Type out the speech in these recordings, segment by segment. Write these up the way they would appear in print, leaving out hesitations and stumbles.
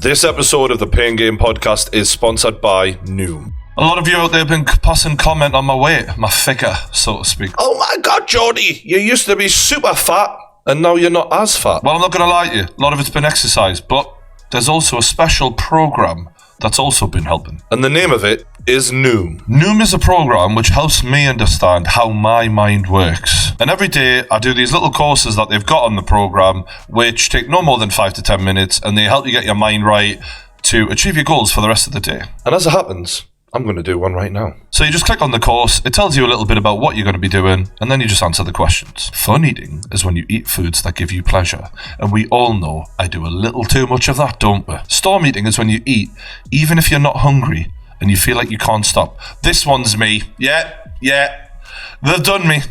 This episode of the Pain Game podcast is sponsored by Noom. A lot of you out there have been passing comment on my weight, my figure, so to speak. Oh my God, Geordie, you used to be super fat, and now you're not as fat. Well, I'm not going to lie to you, a lot of it's been exercise, but there's also a special program that's also been helping. And the name of it is Noom. Noom is a program which helps me understand how my mind works. And every day I do these little courses that they've got on the program, which take no more than 5 to 10 minutes, and they help you get your mind right to achieve your goals for the rest of the day. And as it happens, I'm going to do one right now. So you just click on the course, it tells you a little bit about what you're going to be doing, and then you just answer the questions. Fun eating is when you eat foods that give you pleasure, and we all know I do a little too much of that, don't we? Storm eating is when you eat, even if you're not hungry, and you feel like you can't stop. This one's me. Yeah. They've done me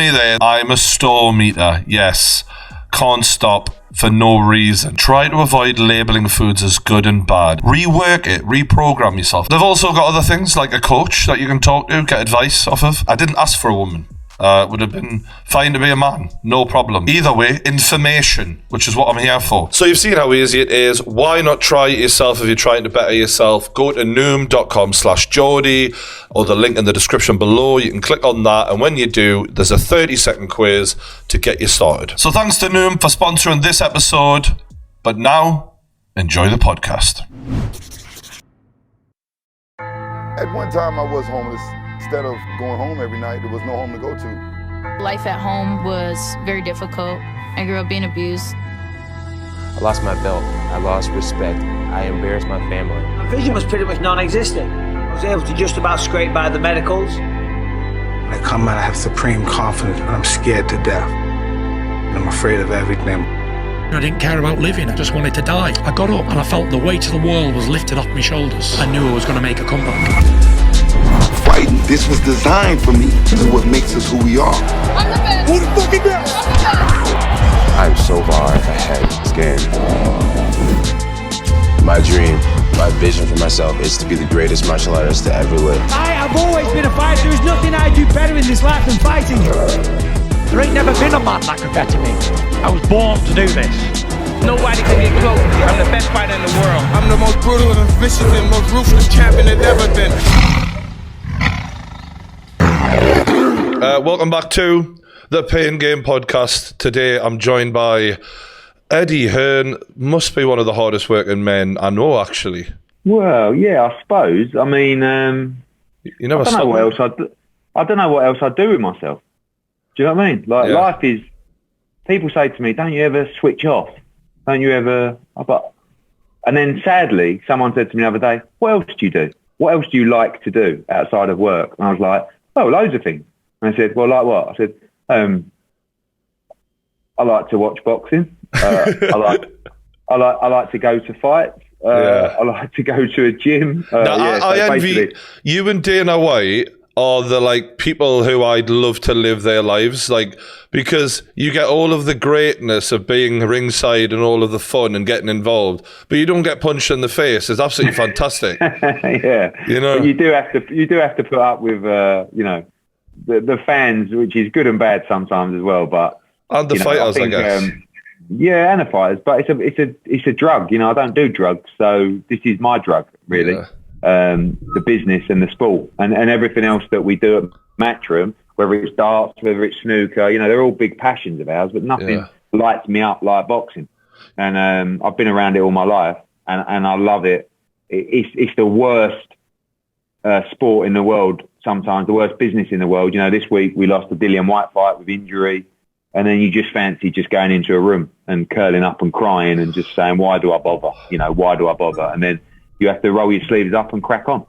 there. I'm a storm eater, yes. Can't stop for no reason. Try to avoid labelling foods as good and bad. Rework it, reprogram yourself. They've also got other things like a coach that you can talk to, get advice off of. I didn't ask for a woman. It would have been fine to be a man, no problem. Either way, information, which is what I'm here for. So you've seen how easy it is. Why not try it yourself if you're trying to better yourself? Go to noom.com/Geordie or the link in the description below. You can click on that, and when you do, there's a 30-second quiz to get you started. So thanks to Noom for sponsoring this episode. But now, enjoy the podcast. At one time, I was homeless. Instead of going home every night, there was no home to go to. Life at home was very difficult. I grew up being abused. I lost my belt. I lost respect. I embarrassed my family. My vision was pretty much non-existent. I was able to just about scrape by the medicals. When I come out, I have supreme confidence, but I'm scared to death. I'm afraid of everything. I didn't care about living, I just wanted to die. I got up and I felt the weight of the world was lifted off my shoulders. I knew I was going to make a comeback. Fighting, this was designed for me. This is what makes us who we are. I'm the best! Who the fuck is that? I'm so far ahead. Scared. My dream, my vision for myself is to be the greatest martial artist to ever live. I have always been a fighter. There's nothing I do better in this life than fighting. There ain't never been a man that could better me. I was born to do this. Nobody can get close. I'm the best fighter in the world. I'm the most brutal and vicious and most ruthless champion there's ever been. Welcome back to the Pain Game podcast. Today I'm joined by Eddie Hearn. Must be one of the hardest working men I know, actually. Well, yeah, I suppose. I mean, you never I don't know what else I don't know what else I'd do with myself. Do you know what I mean? Like, life is. People say to me, "Don't you ever switch off? Don't you ever?" And then, sadly, someone said to me the other day, "What else do you do? What else do you like to do outside of work?" And I was like, "Oh, loads of things." And I said, "Well, like what?" I said, "I like to watch boxing. I like to go to fights. I like to go to a gym." I envy you and Dana White. Are the people who I'd love to live their lives, because you get all of the greatness of being ringside and all of the fun and getting involved, but you don't get punched in the face. It's absolutely fantastic. Yeah, but you do have to put up with the fans, which is good and bad sometimes as well. But and the fighters, I guess. And the fighters, but it's a drug. I don't do drugs, so this is my drug, really. Yeah. The business and the sport and everything else that we do at Matchroom, whether it's darts, whether it's snooker, they're all big passions of ours, but nothing lights me up like boxing. And I've been around it all my life, and I love it. It's the worst sport in the world sometimes, the worst business in the world. This week we lost a Dillian White fight with injury, and then you just fancy just going into a room and curling up and crying and just saying, why do I bother? Why do I bother? And then you have to roll your sleeves up and crack on.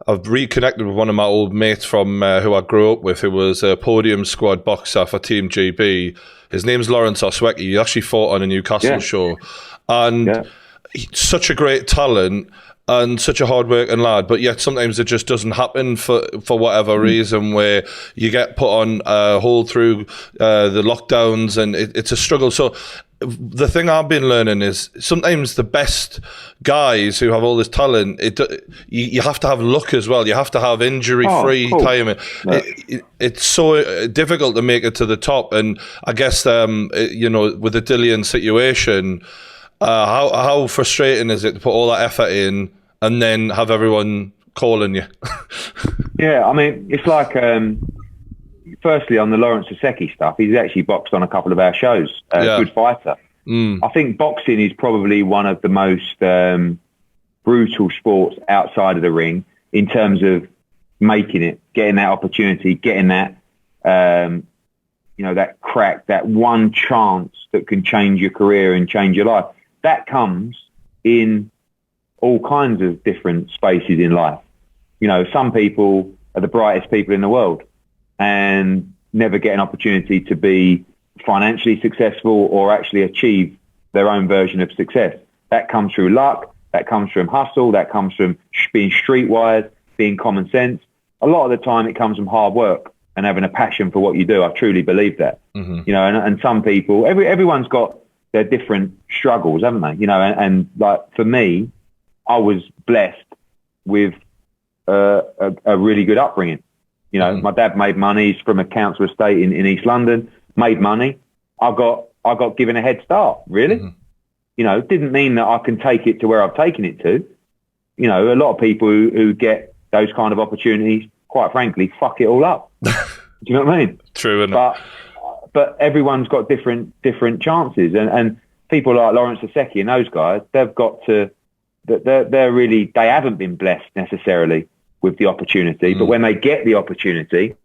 I've reconnected with one of my old mates from who I grew up with, who was a podium squad boxer for Team GB. His name's Lawrence Oswecki. He actually fought on a Newcastle show. And he's such a great talent and such a hard-working lad, but yet sometimes it just doesn't happen for whatever reason, where you get put on hold through the lockdowns, and it's a struggle. So the thing I've been learning is sometimes the best guys who have all this talent, you have to have luck as well. You have to have injury-free time. It's so difficult to make it to the top. And I guess, with the Dillian situation, How frustrating is it to put all that effort in and then have everyone calling you? Yeah, I mean, it's like, firstly, on the Lawrence Usyk stuff, he's actually boxed on a couple of our shows. Good fighter. I think boxing is probably one of the most brutal sports outside of the ring in terms of making it, getting that opportunity, getting that, that crack, that one chance that can change your career and change your life. That comes in all kinds of different spaces in life. Some people are the brightest people in the world and never get an opportunity to be financially successful or actually achieve their own version of success. That comes through luck, that comes from hustle, that comes from being streetwise, being common sense. A lot of the time it comes from hard work and having a passion for what you do. I truly believe that. And some people, everyone's got their different struggles, haven't they? And like for me, I was blessed with a really good upbringing. My dad made money. He's from a council estate in East London, made money. I got given a head start, really. Didn't mean that I can take it to where I've taken it to. A lot of people who get those kind of opportunities, quite frankly, fuck it all up. Do you know what I mean? True, isn't it? But everyone's got different chances, and people like Lawrence Usyk and those guys, they've got to. They haven't been blessed necessarily with the opportunity, but when they get the opportunity,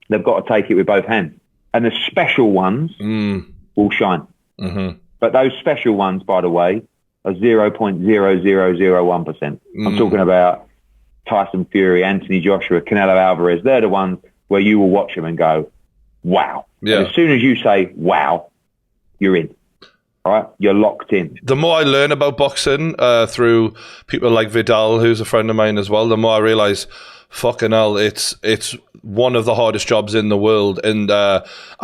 they've got to take it with both hands. And the special ones will shine. But those special ones, by the way, are 0.0001%. I'm talking about Tyson Fury, Anthony Joshua, Canelo Alvarez. They're the ones where you will watch them and go, wow. Yeah. And as soon as you say, wow, you're in. All right, you're locked in. The more I learn about boxing through people like Vidal, who's a friend of mine as well, the more I realise, fucking hell, it's one of the hardest jobs in the world. And I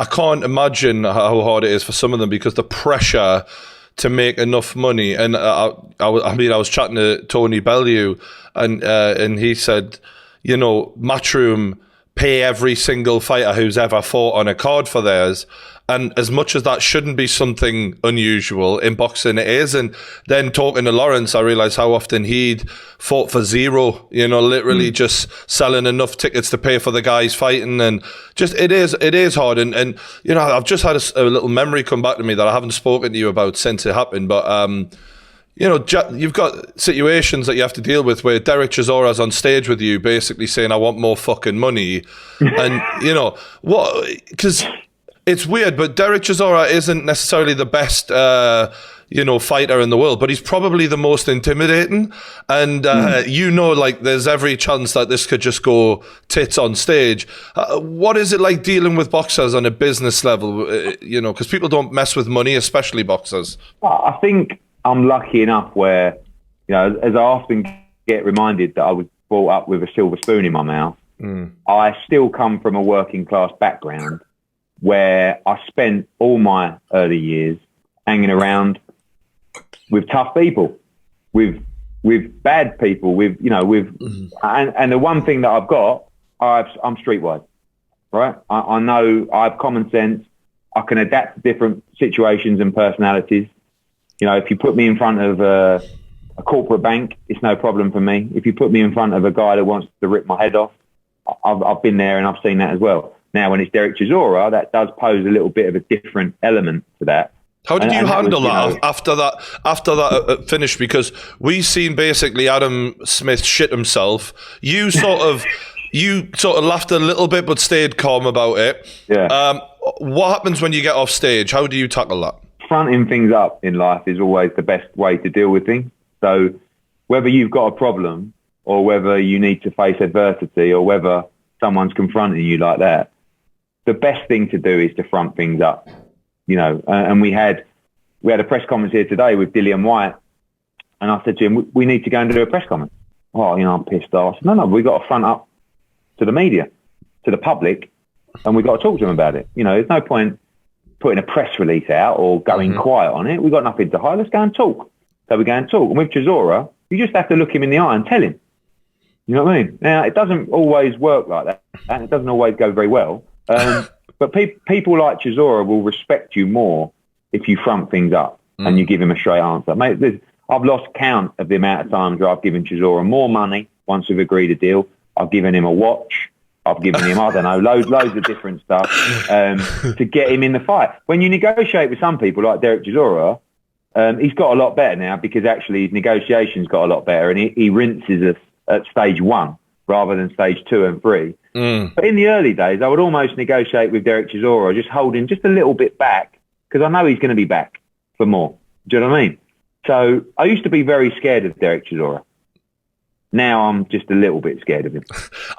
can't imagine how hard it is for some of them because the pressure to make enough money. And I was chatting to Tony Bellew and he said, Matchroom pay every single fighter who's ever fought on a card for theirs. And as much as that shouldn't be something unusual, in boxing it is. And then talking to Lawrence, I realised how often he'd fought for zero, literally just selling enough tickets to pay for the guys fighting. And just, it is hard. And I've just had a little memory come back to me that I haven't spoken to you about since it happened. But, you've got situations that you have to deal with where Derek Chisora's on stage with you basically saying, I want more fucking money. And, because... It's weird, but Derek Chisora isn't necessarily the best, fighter in the world, but he's probably the most intimidating. And, there's every chance that this could just go tits on stage. What is it like dealing with boxers on a business level, because people don't mess with money, especially boxers? I think I'm lucky enough where, as I often get reminded that I was brought up with a silver spoon in my mouth, I still come from a working class background where I spent all my early years hanging around with tough people, with bad people, and the one thing that I've got, I'm streetwise, right? I know I have common sense. I can adapt to different situations and personalities. If you put me in front of a corporate bank, it's no problem for me. If you put me in front of a guy that wants to rip my head off, I've been there and I've seen that as well. Now, when it's Derek Chisora, that does pose a little bit of a different element to that. How did you handle that after that finished? Because we've seen basically Adam Smith shit himself. You sort of laughed a little bit, but stayed calm about it. Yeah. What happens when you get off stage? How do you tackle that? Fronting things up in life is always the best way to deal with things. So whether you've got a problem or whether you need to face adversity or whether someone's confronting you like that, the best thing to do is to front things up, and we had a press conference here today with Dillian White, and I said to him, we need to go and do a press conference. Oh, I'm pissed off. I said, no, we've got to front up to the media, to the public, and we've got to talk to them about it. There's no point putting a press release out or going quiet on it. We've got nothing to hide. Let's go and talk. So we go and talk. And with Chisora, you just have to look him in the eye and tell him. You know what I mean? Now, it doesn't always work like that, and it doesn't always go very well. But people like Chisora will respect you more if you front things up. and you give him a straight answer. Mate, I've lost count of the amount of times where I've given Chisora more money once we've agreed a deal. I've given him a watch. I've given him, I don't know, loads of different stuff to get him in the fight. When you negotiate with some people like Derek Chisora, he's got a lot better now because actually his negotiations got a lot better, and he rinses us at stage 1 rather than stage 2 and 3. But in the early days, I would almost negotiate with Derek Chisora, just holding just a little bit back because I know he's going to be back for more. Do you know what I mean? So I used to be very scared of Derek Chisora. Now I'm just a little bit scared of him.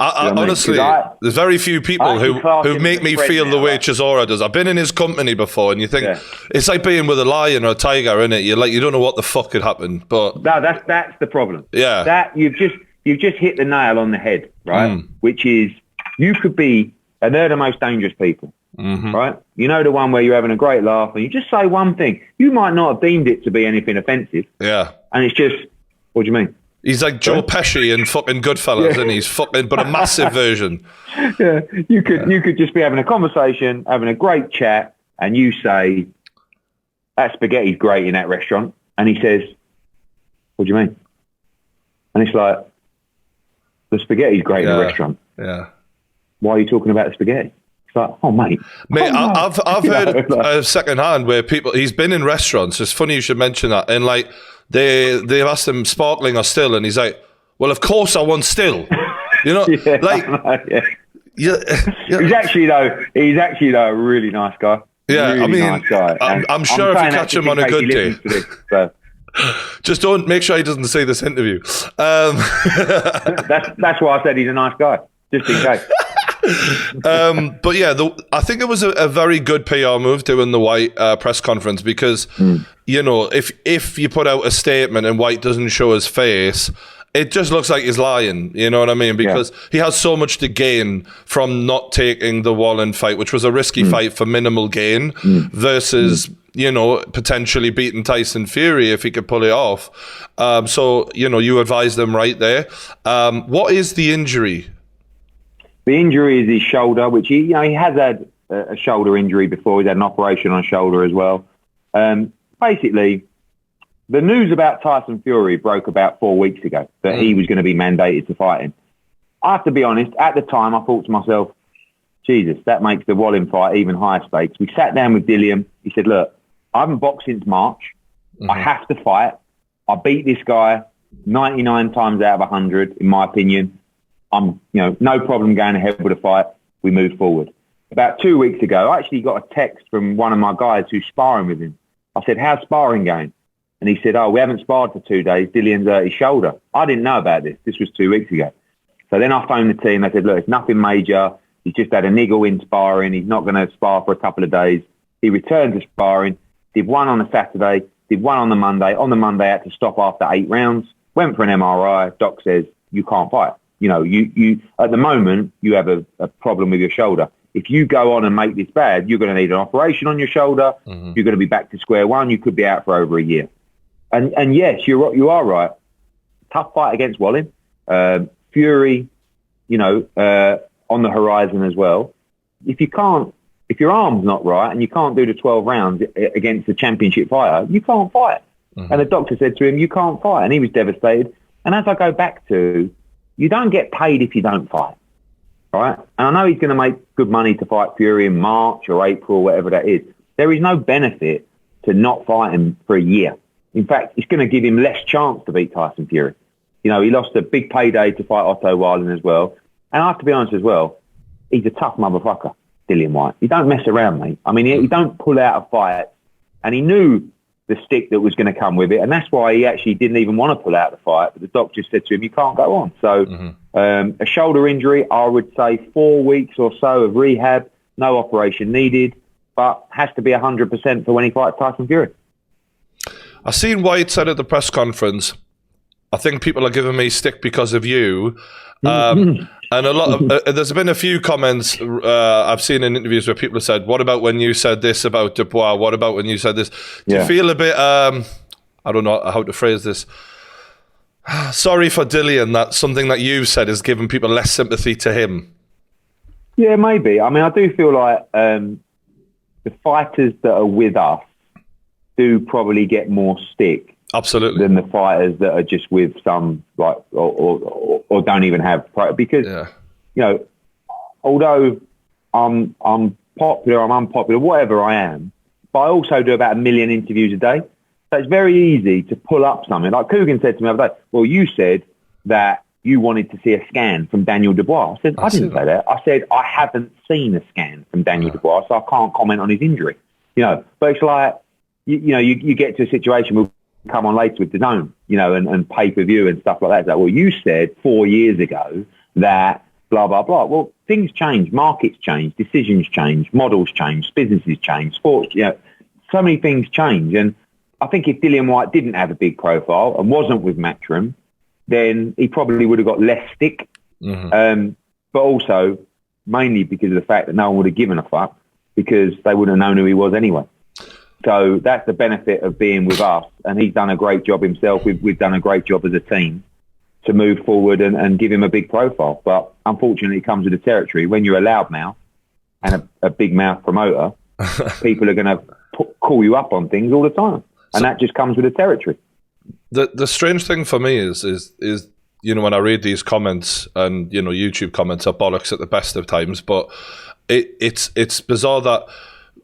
Honestly, there's very few people who make me feel the way Chisora does. I've been in his company before, and you think it's like being with a lion or a tiger, isn't it? You don't know what the fuck could happen. But no, that's the problem. Yeah, that you've just hit the nail on the head, right? Which is you could be, and they're the most dangerous people, right? You know, the one where you're having a great laugh and you just say one thing. You might not have deemed it to be anything offensive. Yeah, and it's just, what do you mean? He's like Joe Pesci in fucking Goodfellas, isn't he? He's fucking, but a massive version. Yeah, you could just be having a conversation, having a great chat, and you say, that spaghetti's great in that restaurant. And he says, what do you mean? And it's like, the spaghetti's great in the restaurant. Yeah. Why are you talking about the spaghetti? It's like, oh, mate. I've heard secondhand where he's been in restaurants. It's funny you should mention that. And like, they've asked him sparkling or still, and he's like, well, of course I want still. You know, He's actually though a really nice guy. Yeah, really I mean, nice guy. I'm sure if you catch him on a good day. So. Just don't make sure he doesn't see this interview. That's why I said he's a nice guy, just in case. But yeah, I think it was a very good PR move doing the White press conference because, you know, if you put out a statement and White doesn't show his face, it just looks like he's lying. You know what I mean? Because he has so much to gain from not taking the Wallin fight, which was a risky fight for minimal gain, versus, you know, potentially beating Tyson Fury if he could pull it off. So, you know, you advised them right there. What is the injury? The injury is his shoulder, which he has had a shoulder injury before. He's had an operation on his shoulder as well. Basically, the news about Tyson Fury broke about 4 weeks ago that he was going to be mandated to fight him. I have to be honest, at the time I thought to myself, Jesus, that makes the Wallin fight even higher stakes. We sat down with Dillian. He said, look, I haven't boxed since March. I have to fight. I beat this guy 99 times out of 100, in my opinion. I'm, no problem going ahead with a fight. We move forward. About 2 weeks ago, I actually got a text from one of my guys who's sparring with him. I said, how's sparring going? And he said, we haven't sparred for 2 days. Dillian's hurt his shoulder. I didn't know about this. This was 2 weeks ago. So then I phoned the team. I said, look, it's nothing major. He's just had a niggle in sparring. He's not going to spar for a couple of days. He returned to sparring, did one on a Saturday, did one on the Monday. On the Monday, I had to stop after 8 rounds. Went for an MRI. Doc says, you can't fight. You at the moment, you have a problem with your shoulder. If you go on and make this bad, you're going to need an operation on your shoulder. You're going to be back to square one. You could be out for over a year. And yes, you are right. Tough fight against Wallin. Fury, on the horizon as well. If your arm's not right and you can't do the 12 rounds against a championship fighter, you can't fight. And the doctor said to him, you can't fight. And he was devastated. And as I go back to, you don't get paid if you don't fight, right? And I know he's going to make good money to fight Fury in March or April, whatever that is. There is no benefit to not fighting for a year. In fact, it's going to give him less chance to beat Tyson Fury. He lost a big payday to fight Otto Wallin as well. And I have to be honest as well, he's a tough motherfucker, Dillian Whyte. You don't mess around, mate. I mean, he don't pull out a fight. And he knew the stick that was going to come with it. And that's why he actually didn't even want to pull out the fight. But the doctor said to him, you can't go on. So a shoulder injury, I would say 4 weeks or so of rehab, no operation needed, but has to be 100% for when he fights Tyson Fury. I seen White said at the press conference, I think people are giving me stick because of you. And a lot of there's been a few comments I've seen in interviews where people have said, what about when you said this about Dubois? What about when you said this? Do you feel a bit, I don't know how to phrase this, sorry for Dillian that something that you said has given people less sympathy to him? Yeah, maybe. I mean, I do feel like the fighters that are with us do probably get more stick. Absolutely. Than the fighters that are just with some like or don't even have because you know, although I'm popular, I'm unpopular, whatever I am, but I also do about 1 million interviews a day. So it's very easy to pull up something. Like Coogan said to me the other day, well, you said that you wanted to see a scan from Daniel Dubois. I said, I didn't say that. I said, I haven't seen a scan from Daniel Dubois, so I can't comment on his injury. You know, but it's like, you get to a situation where come on later with DAZN, you know, and pay-per-view and stuff like that. It's like, well, you said 4 years ago that blah, blah, blah. Well, things change, markets change, decisions change, models change, businesses change, sports, you know, so many things change. And I think if Dillian Whyte didn't have a big profile and wasn't with Matchroom, then he probably would have got less stick. But also, mainly because of the fact that no one would have given a fuck because they wouldn't have known who he was anyway. So that's the benefit of being with us. And he's done a great job himself. We've done a great job as a team to move forward and give him a big profile. But unfortunately, it comes with the territory. When you're a loudmouth and a big mouth promoter, people are going to call you up on things all the time. And that just comes with the territory. The strange thing for me is you know, when I read these comments and, you know, YouTube comments are bollocks at the best of times, but it's bizarre that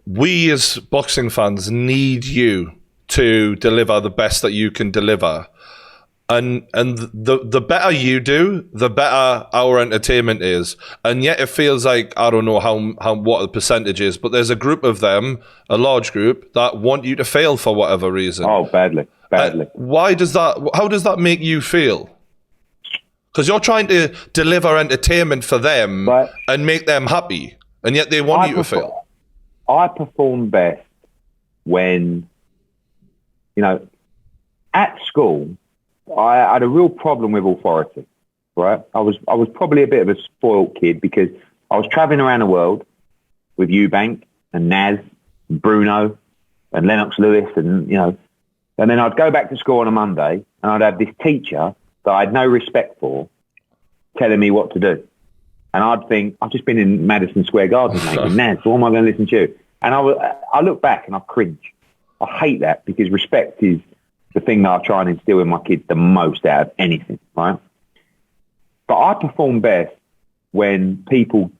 we as boxing fans need you to deliver the best that you can deliver. And the better you do, the better our entertainment is. And yet it feels like, I don't know what the percentage is, but there's a group of them, a large group, that want you to fail for whatever reason. Oh, badly. How does that make you feel? Because you're trying to deliver entertainment for them and make them happy, and yet they want you to fail. I perform best when, you know, at school, I had a real problem with authority, right? I was probably a bit of a spoiled kid because I was traveling around the world with Eubank and Naz, and Bruno and Lennox Lewis and, you know, and then I'd go back to school on a Monday and I'd have this teacher that I had no respect for telling me what to do. And I'd think, I've just been in Madison Square Garden, mate, with Naz, so why am I going to listen to you? And I look back and I cringe. I hate that because respect is the thing that I try and instill in my kids the most out of anything, right? But I perform best when people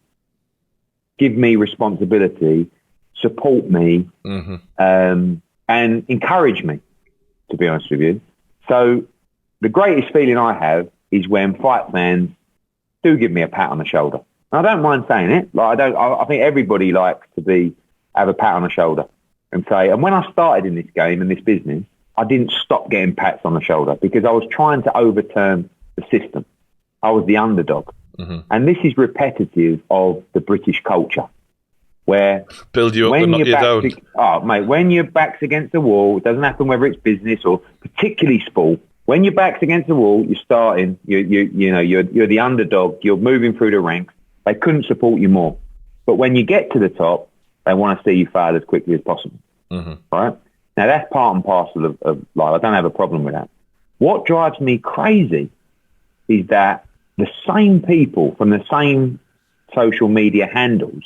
give me responsibility, support me, and encourage me, to be honest with you. So the greatest feeling I have is when fight fans do give me a pat on the shoulder. And I don't mind saying it. Like I think everybody likes to have a pat on the shoulder and say, and when I started in this game and this business, I didn't stop getting pats on the shoulder because I was trying to overturn the system. I was the underdog. And this is repetitive of the British culture where build you up and knock you down. When your back's against the wall, it doesn't happen whether it's business or particularly sport. When your back's against the wall, you're starting, you're the underdog, you're moving through the ranks. They couldn't support you more. But when you get to the top, they want to see you fail as quickly as possible. Right? Now, that's part and parcel of life. I don't have a problem with that. What drives me crazy is that the same people from the same social media handles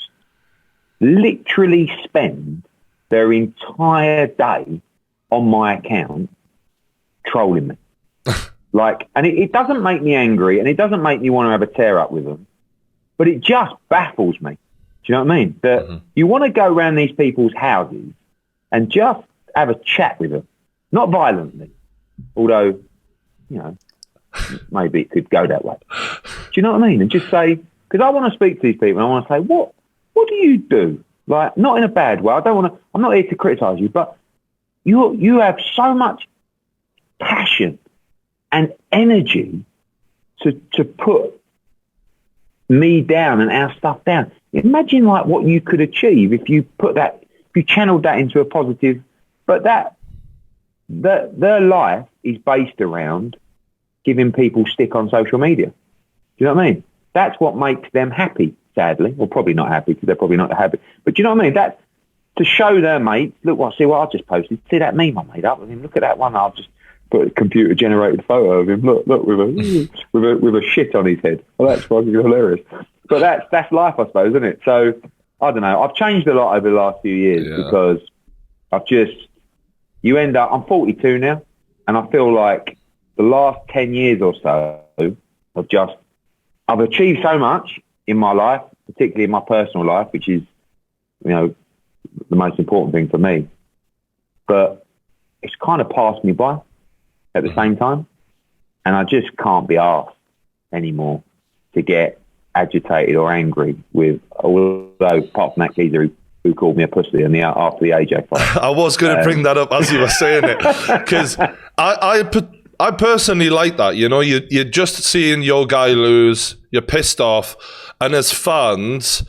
literally spend their entire day on my account trolling me. And it doesn't make me angry and it doesn't make me want to have a tear up with them, but it just baffles me. Do you know what I mean? That you want to go around these people's houses and just have a chat with them, not violently, although, you know, maybe it could go that way. Do you know what I mean? And just say, because I want to speak to these people and I want to say, what do you do? Like, not in a bad way. I'm not here to criticize you, but you have so much passion and energy to put me down and our stuff down. Imagine like what you could achieve if you channeled that into a positive, but their life is based around giving people stick on social media. Do you know what I mean? That's what makes them happy, sadly. Well, probably not happy because they're probably not happy. But do you know what I mean? That's to show their mates, look, see what I just posted. See that meme I made up with him? Look at that one. I've just put a computer-generated photo of him. Look, with a shit on his head. Well, that's fucking hilarious. But that's life, I suppose, isn't it? So, I don't know. I've changed a lot over the last few years because I've just you end up, I'm 42 now, and I feel like the last 10 years or so I've achieved so much in my life, particularly in my personal life, which is, the most important thing for me. But it's kind of passed me by at the same time. And I just can't be asked anymore to get agitated or angry with, although apart from that geezer who called me a pussy after the AJ fight. I was going to bring that up as you were saying it, because I personally like that. You're just seeing your guy lose, you're pissed off, and as fans,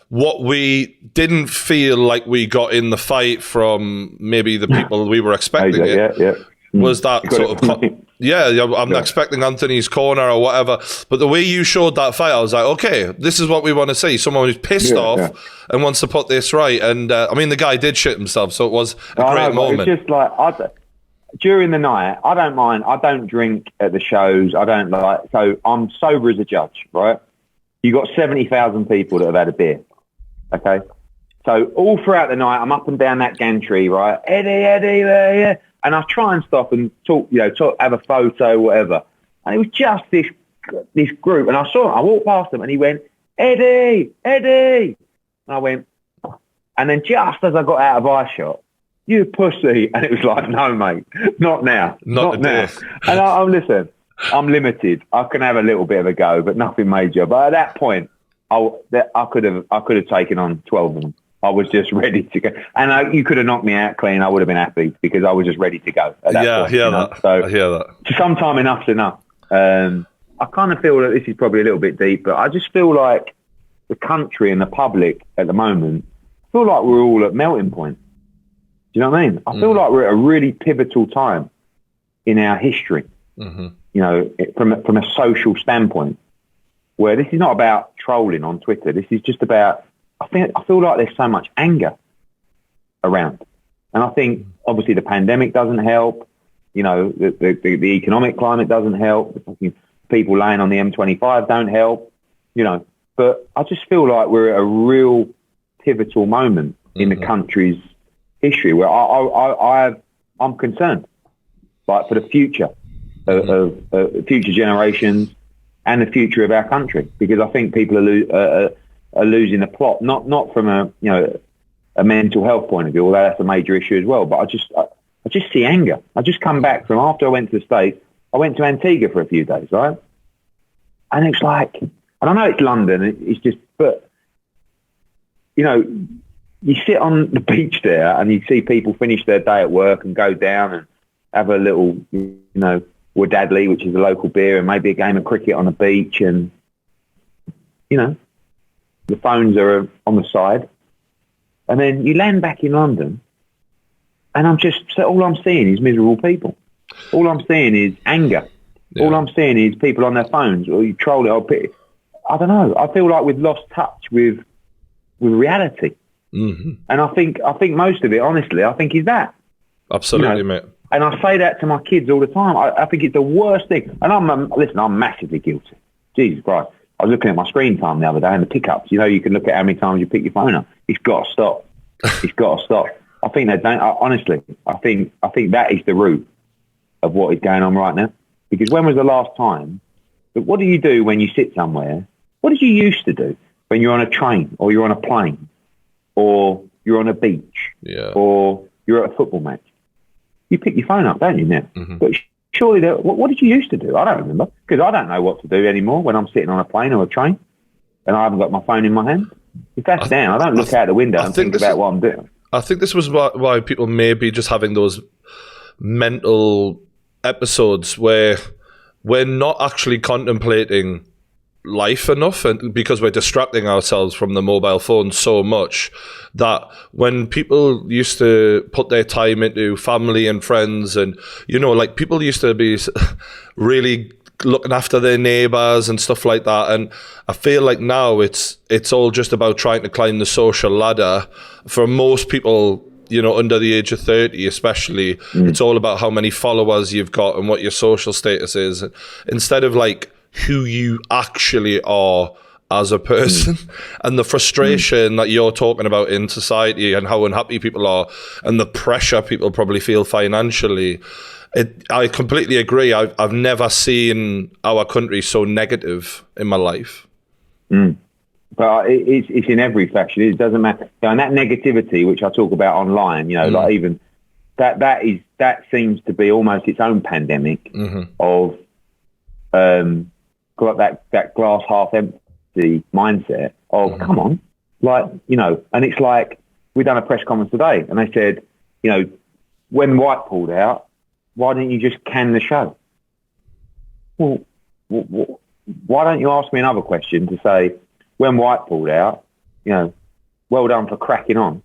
what we didn't feel like we got in the fight from maybe the people we were expecting was that sort of... I'm not expecting Anthony's corner or whatever, but the way you showed that fight, I was like, okay, this is what we want to see. Someone who's pissed off and wants to put this right. And the guy did shit himself, so it was a great moment. It's just like, during the night, I don't mind. I don't drink at the shows. I don't so I'm sober as a judge, right? You got 70,000 people that have had a beer, okay? So all throughout the night, I'm up and down that gantry, right? Eddie, yeah. And I try and stop and talk, have a photo, whatever. And it was just this group. And I saw him. I walked past him and he went, Eddie. And I went, and then just as I got out of eyeshot, you pussy. And it was like, no, mate, not now. Not now. And listen, I'm limited. I can have a little bit of a go, but nothing major. But at that point, I could have taken on 12 of them. I was just ready to go. And you could have knocked me out clean. I would have been happy because I was just ready to go at that point. I hear that. So I hear that. Sometime enough's enough. I kind of feel that this is probably a little bit deep, but I just feel like the country and the public at the moment, I feel like we're all at melting point. Do you know what I mean? I feel like we're at a really pivotal time in our history, from a social standpoint, where this is not about trolling on Twitter. This is just about, I feel like there's so much anger around. And I think, obviously, the pandemic doesn't help. The economic climate doesn't help. People laying on the M25 don't help. But I just feel like we're at a real pivotal moment in the country's history where I'm concerned, like, for the future of future generations and the future of our country, because I think people are losing the plot, not from a mental health point of view, although that's a major issue as well. But I just see anger. I just come back from after I went to the States. I went to Antigua for a few days, right? And it's like, and I know it's London. It's just, but you sit on the beach there and you see people finish their day at work and go down and have a little, Wadadley, which is a local beer, and maybe a game of cricket on the beach, and the phones are on the side. And then you land back in London, and all I'm seeing is miserable people. All I'm seeing is anger. Yeah. All I'm seeing is people on their phones, or you troll it, or I don't know. I feel like we've lost touch with reality. Mm-hmm. And I think most of it, honestly, is that. Absolutely, mate. And I say that to my kids all the time. I think it's the worst thing. And I'm massively guilty. Jesus Christ. I was looking at my screen time the other day and the pickups. You can look at how many times you pick your phone up. It's got to stop. It's got to stop. I think they don't. Honestly, I think that is the root of what is going on right now. Because when was the last time? What do you do when you sit somewhere? What did you used to do when you're on a train or you're on a plane or you're on a beach or you're at a football match? You pick your phone up, don't you, now? Mm-hmm. But surely, what did you used to do? I don't remember, because I don't know what to do anymore when I'm sitting on a plane or a train and I haven't got my phone in my hand. If that's down, I don't look out the window and think about what I'm doing. I think this was why people may be just having those mental episodes where we're not actually contemplating life enough, and because we're distracting ourselves from the mobile phone so much that when people used to put their time into family and friends, and people used to be really looking after their neighbors and stuff like that, and I feel like now it's all just about trying to climb the social ladder. For most people, under the age of 30 especially, it's all about how many followers you've got and what your social status is, instead of like who you actually are as a person, and the frustration that you're talking about in society and how unhappy people are and the pressure people probably feel financially. I completely agree. I've never seen our country so negative in my life. But it's in every fashion. It doesn't matter. And that negativity, which I talk about online, like even that seems to be almost its own pandemic of that glass half empty mindset of come on, and it's like we done a press conference today, and they said, when White pulled out, why didn't you just can the show? Well, why don't you ask me another question to say, when White pulled out, well done for cracking on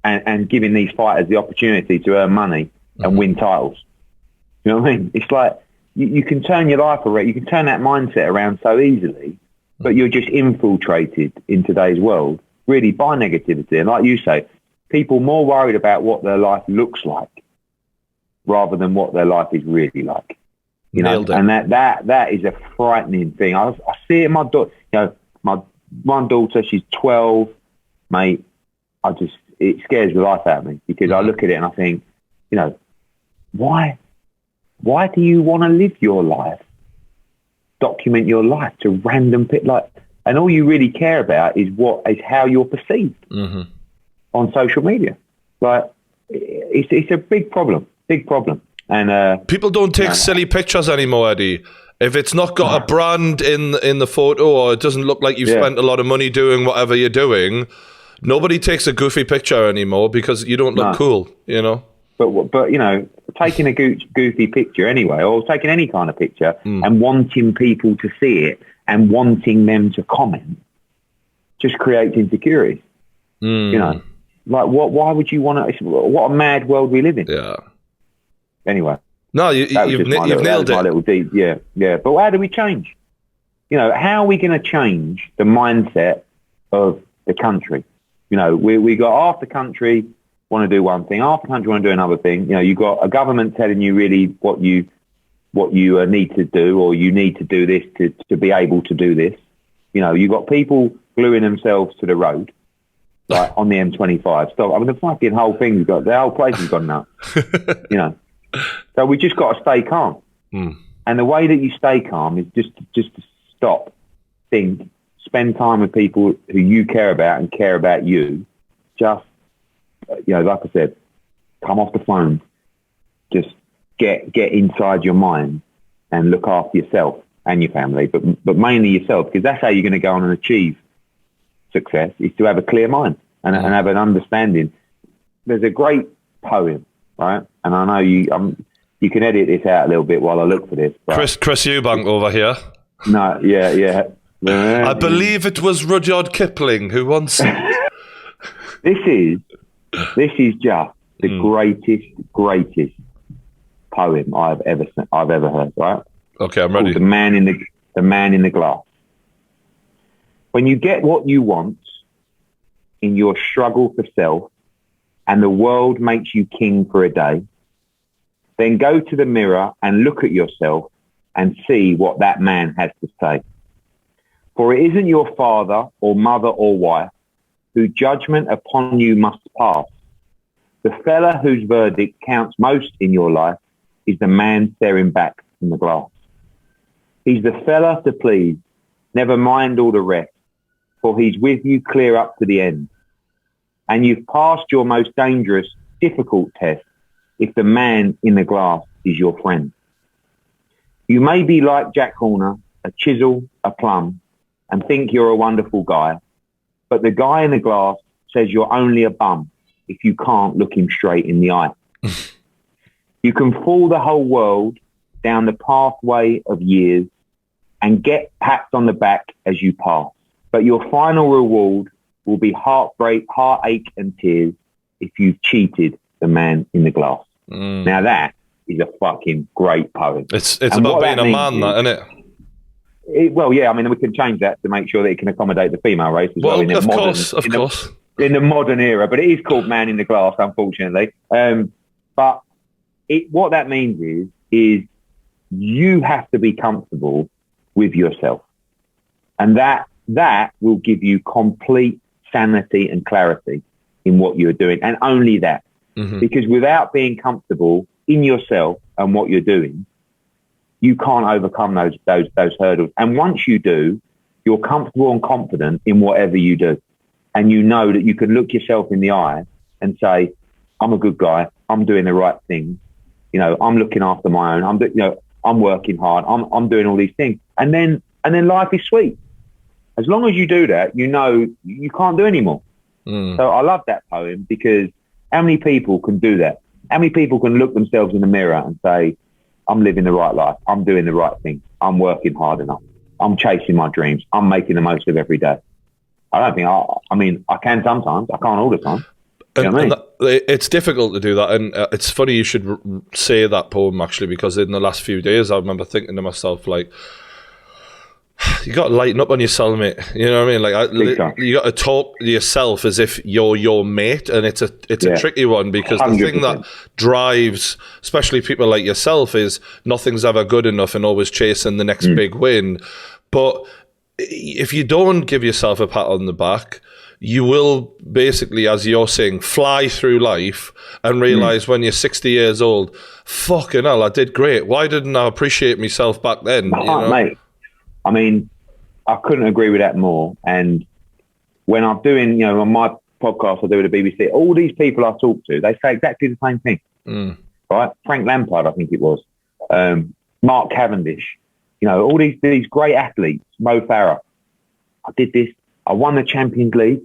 and giving these fighters the opportunity to earn money and win titles. You know what I mean? It's like you can turn your life around, you can turn that mindset around so easily, but you're just infiltrated in today's world really by negativity. And like you say, people more worried about what their life looks like rather than what their life is really like. And that is a frightening thing. I see it in my daughter. My one daughter, she's 12, mate. It scares the life out of me because I look at it and I think, why do you want to live your life? Document your life to random and all you really care about is how you're perceived on social media. It's a big problem. And people don't take silly pictures anymore, Eddie. If it's not got a brand in the photo, or it doesn't look like you've spent a lot of money doing whatever you're doing, nobody takes a goofy picture anymore because you don't look cool, But taking a goofy picture anyway, or taking any kind of picture and wanting people to see it and wanting them to comment, just creates insecurity. Why would you want to? What a mad world we live in. Yeah. Anyway. No, you've nailed it. My little deep, yeah. But how do we change? How are we going to change the mindset of the country? We got half the country want to do one thing, half the country want to do another thing. You got a government telling you really what you need to do, or you need to do this to be able to do this. You got people gluing themselves to the road, like on the M25. Stop! I mean, the fucking whole thing's got the whole place has gone nuts. So we just got to stay calm. And the way that you stay calm is just to stop, think, spend time with people who you care about and care about you. Just, like I said, come off the phone. Just get inside your mind and look after yourself and your family, but mainly yourself, because that's how you're going to go on and achieve success, is to have a clear mind and have an understanding. There's a great poem, right? And I know you can edit this out a little bit while I look for this. Chris Eubank over here. No, yeah. I believe it was Rudyard Kipling who once said. This is just the greatest poem I've ever heard. Right? Okay, I'm ready. The Man in the Glass. When you get what you want in your struggle for self, and the world makes you king for a day, then go to the mirror and look at yourself and see what that man has to say. For it isn't your father or mother or wife whose judgment upon you must pass. The fella whose verdict counts most in your life is the man staring back from the glass. He's the fella to please, never mind all the rest, for he's with you clear up to the end. And you've passed your most dangerous, difficult test if the man in the glass is your friend. You may be like Jack Horner, a chisel, a plum, and think you're a wonderful guy, but the guy in the glass says you're only a bum if you can't look him straight in the eye. You can fool the whole world down the pathway of years and get pats on the back as you pass, but your final reward will be heartbreak, heartache and tears if you've cheated the man in the glass. Now that is a fucking great poem. It's about being a man, that, isn't it? Well, yeah, I mean, we can change that to make sure that it can accommodate the female race as well. Of course. In the modern era, but it is called Man in the Glass, unfortunately. But what that means is you have to be comfortable with yourself. And that that will give you complete sanity and clarity in what you're doing, and only that. Because without being comfortable in yourself and what you're doing, you can't overcome those hurdles. And once you do, you're comfortable and confident in whatever you do. And you know that you can look yourself in the eye and say, I'm a good guy. I'm doing the right thing. You know, I'm looking after my own. I'm working hard. I'm doing all these things. And then life is sweet. As long as you do that, you know you can't do any more. So I love that poem, because how many people can do that? How many people can look themselves in the mirror and say, I'm living the right life. I'm doing the right thing. I'm working hard enough. I'm chasing my dreams. I'm making the most of every day. I don't think I can sometimes. I can't all the time. You know what I mean? It's difficult to do that. And it's funny you should say that poem, actually, because in the last few days, I remember thinking to myself, like, you got to lighten up on yourself, mate. You know what I mean? Like, you got to talk to yourself as if you're your mate, and it's a tricky one, because 100%. The thing that drives, especially people like yourself, is nothing's ever good enough and always chasing the next big win. But if you don't give yourself a pat on the back, you will basically, as you're saying, fly through life and realise when you're 60 years old, fucking hell, I did great. Why didn't I appreciate myself back then? You know? Mate. I mean, I couldn't agree with that more. And when I'm doing, on my podcast I do with the BBC, all these people I talk to, they say exactly the same thing. Right? Frank Lampard, I think it was. Mark Cavendish. All these great athletes. Mo Farah. I did this. I won the Champions League,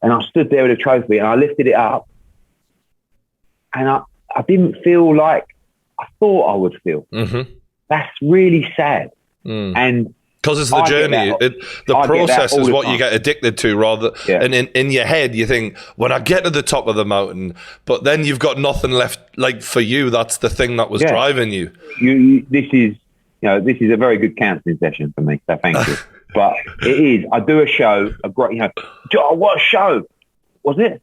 and I stood there with a trophy, and I lifted it up, and I didn't feel like I thought I would feel. That's really sad. And because it's the journey, the process is what you get addicted to, rather. And in your head, you think, when I get to the top of the mountain, but then you've got nothing left. Like, for you, that's the thing that was driving you. This is a very good counselling session for me. So thank you. But it is. I do a show. A great, what a show was it?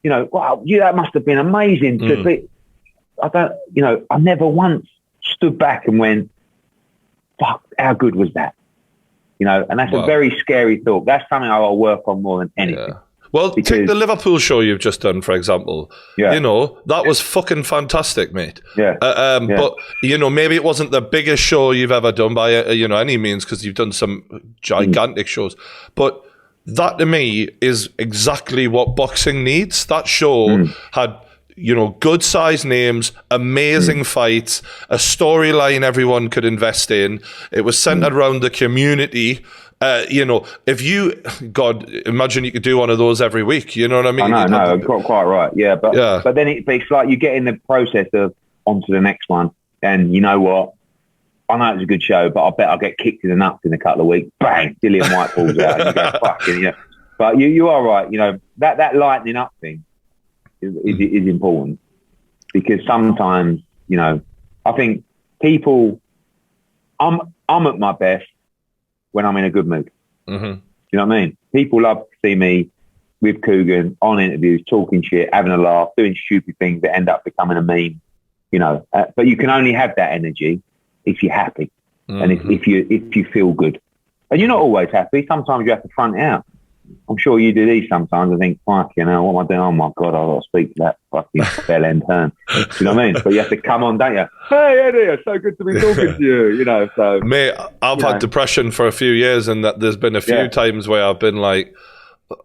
Wow, that must have been amazing. To be, I never once stood back and went, fuck, how good was that? And that's a very scary thought. That's something I'll work on more than anything. Well, take the Liverpool show you've just done, for example. That was fucking fantastic, mate. But, maybe it wasn't the biggest show you've ever done by, any means, because you've done some gigantic shows. But that, to me, is exactly what boxing needs. That show had good sized names, amazing fights, a storyline everyone could invest in. It was centered around the community. If you, God, imagine you could do one of those every week. You know what I mean? No, quite right. Yeah, but then it's like you get in the process of onto the next one, and you know what? I know it's a good show, but I bet I'll get kicked in the nuts in a couple of weeks. Bang, Dillian White falls out, and you go, fucking, But you are right. That lightening up thing is important, because sometimes, I think people, I'm at my best when I'm in a good mood. You know what I mean? People love to see me with Coogan on interviews, talking shit, having a laugh, doing stupid things that end up becoming a meme. But you can only have that energy if you're happy and if you feel good. And you're not always happy. Sometimes you have to front it out. I'm sure you do these sometimes. I think, fuck, what am I doing? Oh my God, I've got to speak to that fucking bell end turn. Do you know what I mean? But you have to come on, don't you? Hey, Eddie, it's so good to be talking to you. So. Mate, I've had depression for a few years, and that there's been a few times where I've been like,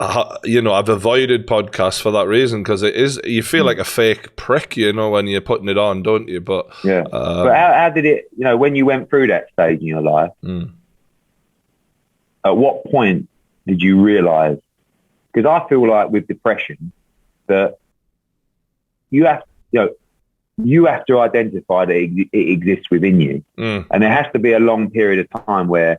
I've avoided podcasts for that reason, because you feel like a fake prick, when you're putting it on, don't you? But but how did it, when you went through that stage in your life, at what point did you realise? Because I feel like with depression that you have to identify that it exists within you, and there has to be a long period of time where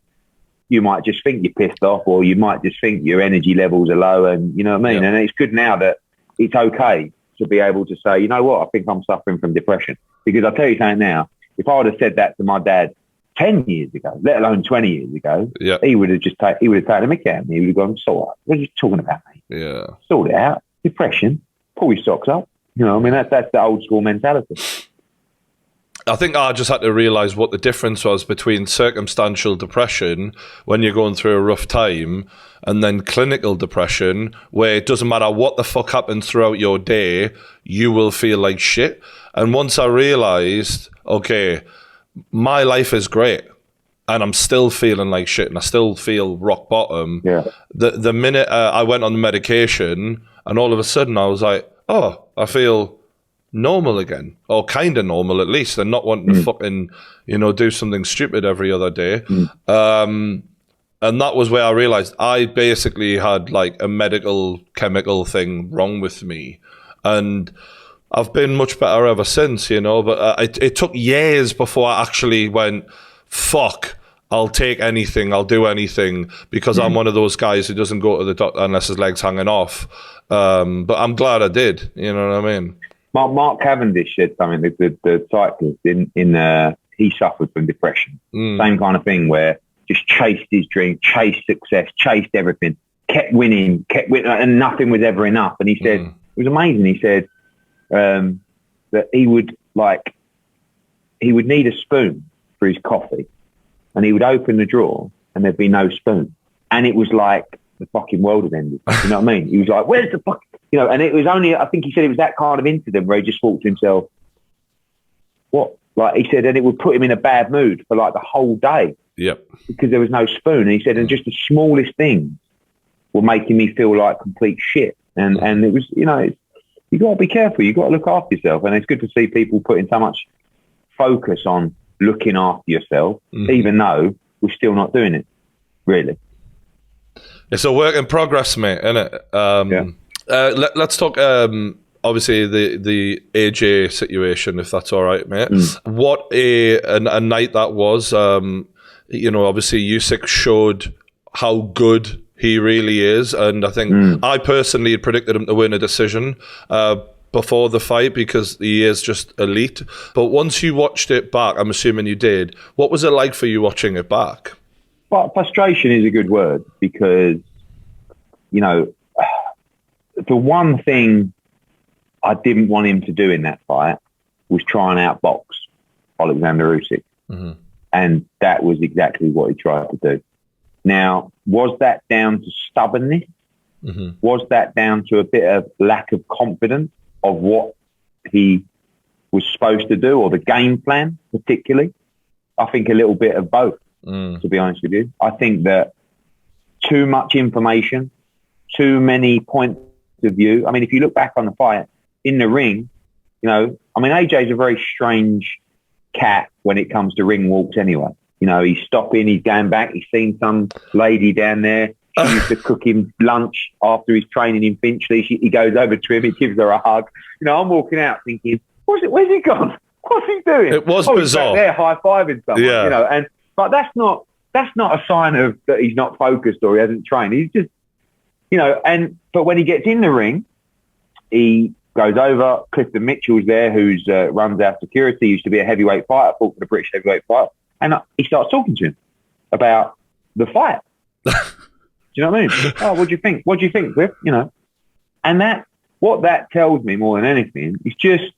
you might just think you're pissed off, or you might just think your energy levels are low, and you know what I mean. And it's good now that it's okay to be able to say, you know what, I think I'm suffering from depression. Because I'll tell you something now, if I would have said that to my dad 10 years ago, let alone 20 years ago, he would have taken a mick out of me. He would have gone, so what are you talking about, mate? Sort it out. Depression. Pull your socks up. That's the old school mentality. I think I just had to realise what the difference was between circumstantial depression when you're going through a rough time and then clinical depression where it doesn't matter what the fuck happens throughout your day, you will feel like shit. And once I realised, okay, my life is great and I'm still feeling like shit and I still feel rock bottom, the minute I went on the medication and all of a sudden I was like, oh, I feel normal again, or kind of normal at least, and not wanting to fucking, do something stupid every other day. And that was where I realized I basically had like a medical chemical thing wrong with me. And I've been much better ever since, but it took years before I actually went, fuck, I'll take anything, I'll do anything, because I'm one of those guys who doesn't go to the doctor unless his leg's hanging off. But I'm glad I did, you know what I mean? Mark Cavendish said something, the cyclist, he suffered from depression. Same kind of thing where just chased his dream, chased success, chased everything, kept winning, and nothing was ever enough. And he said, it was amazing. He said that he would need a spoon for his coffee and he would open the drawer and there'd be no spoon. And it was like the fucking world had ended. You know what I mean? He was like, where's the fuck? And it was only, I think he said it was that kind of incident where he just thought to himself, what? Like he said, and it would put him in a bad mood for like the whole day. Yep. Because there was no spoon. And he said, and just the smallest things were making me feel like complete shit. And it was, you got to be careful. You got to look after yourself. And it's good to see people putting so much focus on looking after yourself, even though we're still not doing it, really. It's a work in progress, mate, isn't it? Let's talk, obviously, the AJ situation, if that's all right, mate. What a night that was. Obviously, Usyk showed how good he really is. And I think I personally had predicted him to win a decision before the fight because he is just elite. But once you watched it back, I'm assuming you did, what was it like for you watching it back? Well, frustration is a good word because, the one thing I didn't want him to do in that fight was try and outbox Alexander Usyk. And that was exactly what he tried to do. Now, was that down to stubbornness? Was that down to a bit of lack of confidence of what he was supposed to do or the game plan particularly? I think a little bit of both, to be honest with you. I think that too much information, too many points of view. I mean, if you look back on the fight in the ring, AJ's a very strange cat when it comes to ring walks anyway. He's stopping, he's going back, he's seen some lady down there. She used to cook him lunch after his training in Finchley. He goes over to him, he gives her a hug. I'm walking out thinking, where's he gone? What's he doing? It was He's back bizarre. there high-fiving someone, but that's not a sign of that he's not focused or he hasn't trained. He's just, but when he gets in the ring, he goes over. Clifton Mitchell's there, who's runs our security. He used to be a heavyweight fighter, fought for the British heavyweight fight, and he starts talking to him about the fight. Do you know what I mean? Oh, what do you think? What do you think, Cliff? And what that tells me more than anything is just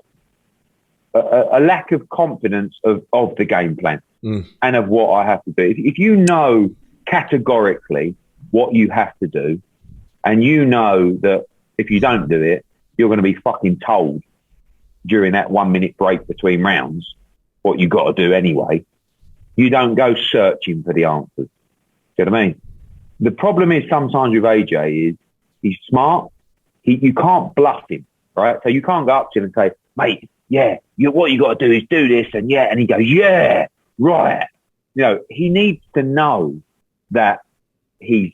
a lack of confidence of the game plan and of what I have to do. If you know categorically what you have to do, and you know that if you don't do it, you're going to be fucking told during that 1 minute break between rounds what you got to do anyway, you don't go searching for the answers. Do you know what I mean? The problem is sometimes with AJ is he's smart. You can't bluff him, right? So you can't go up to him and say, mate, what you got to do is do this and he goes, yeah, right. He needs to know that he's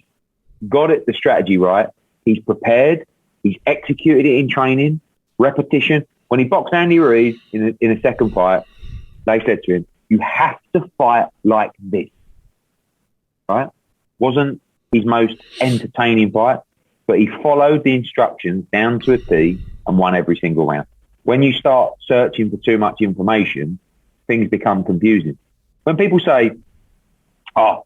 got the strategy right. He's prepared. He's executed it in training, repetition. When he boxed Andy Ruiz in a second fight, they said to him, you have to fight like this, right? Wasn't his most entertaining fight, but he followed the instructions down to a T and won every single round. When you start searching for too much information, things become confusing. When people say, I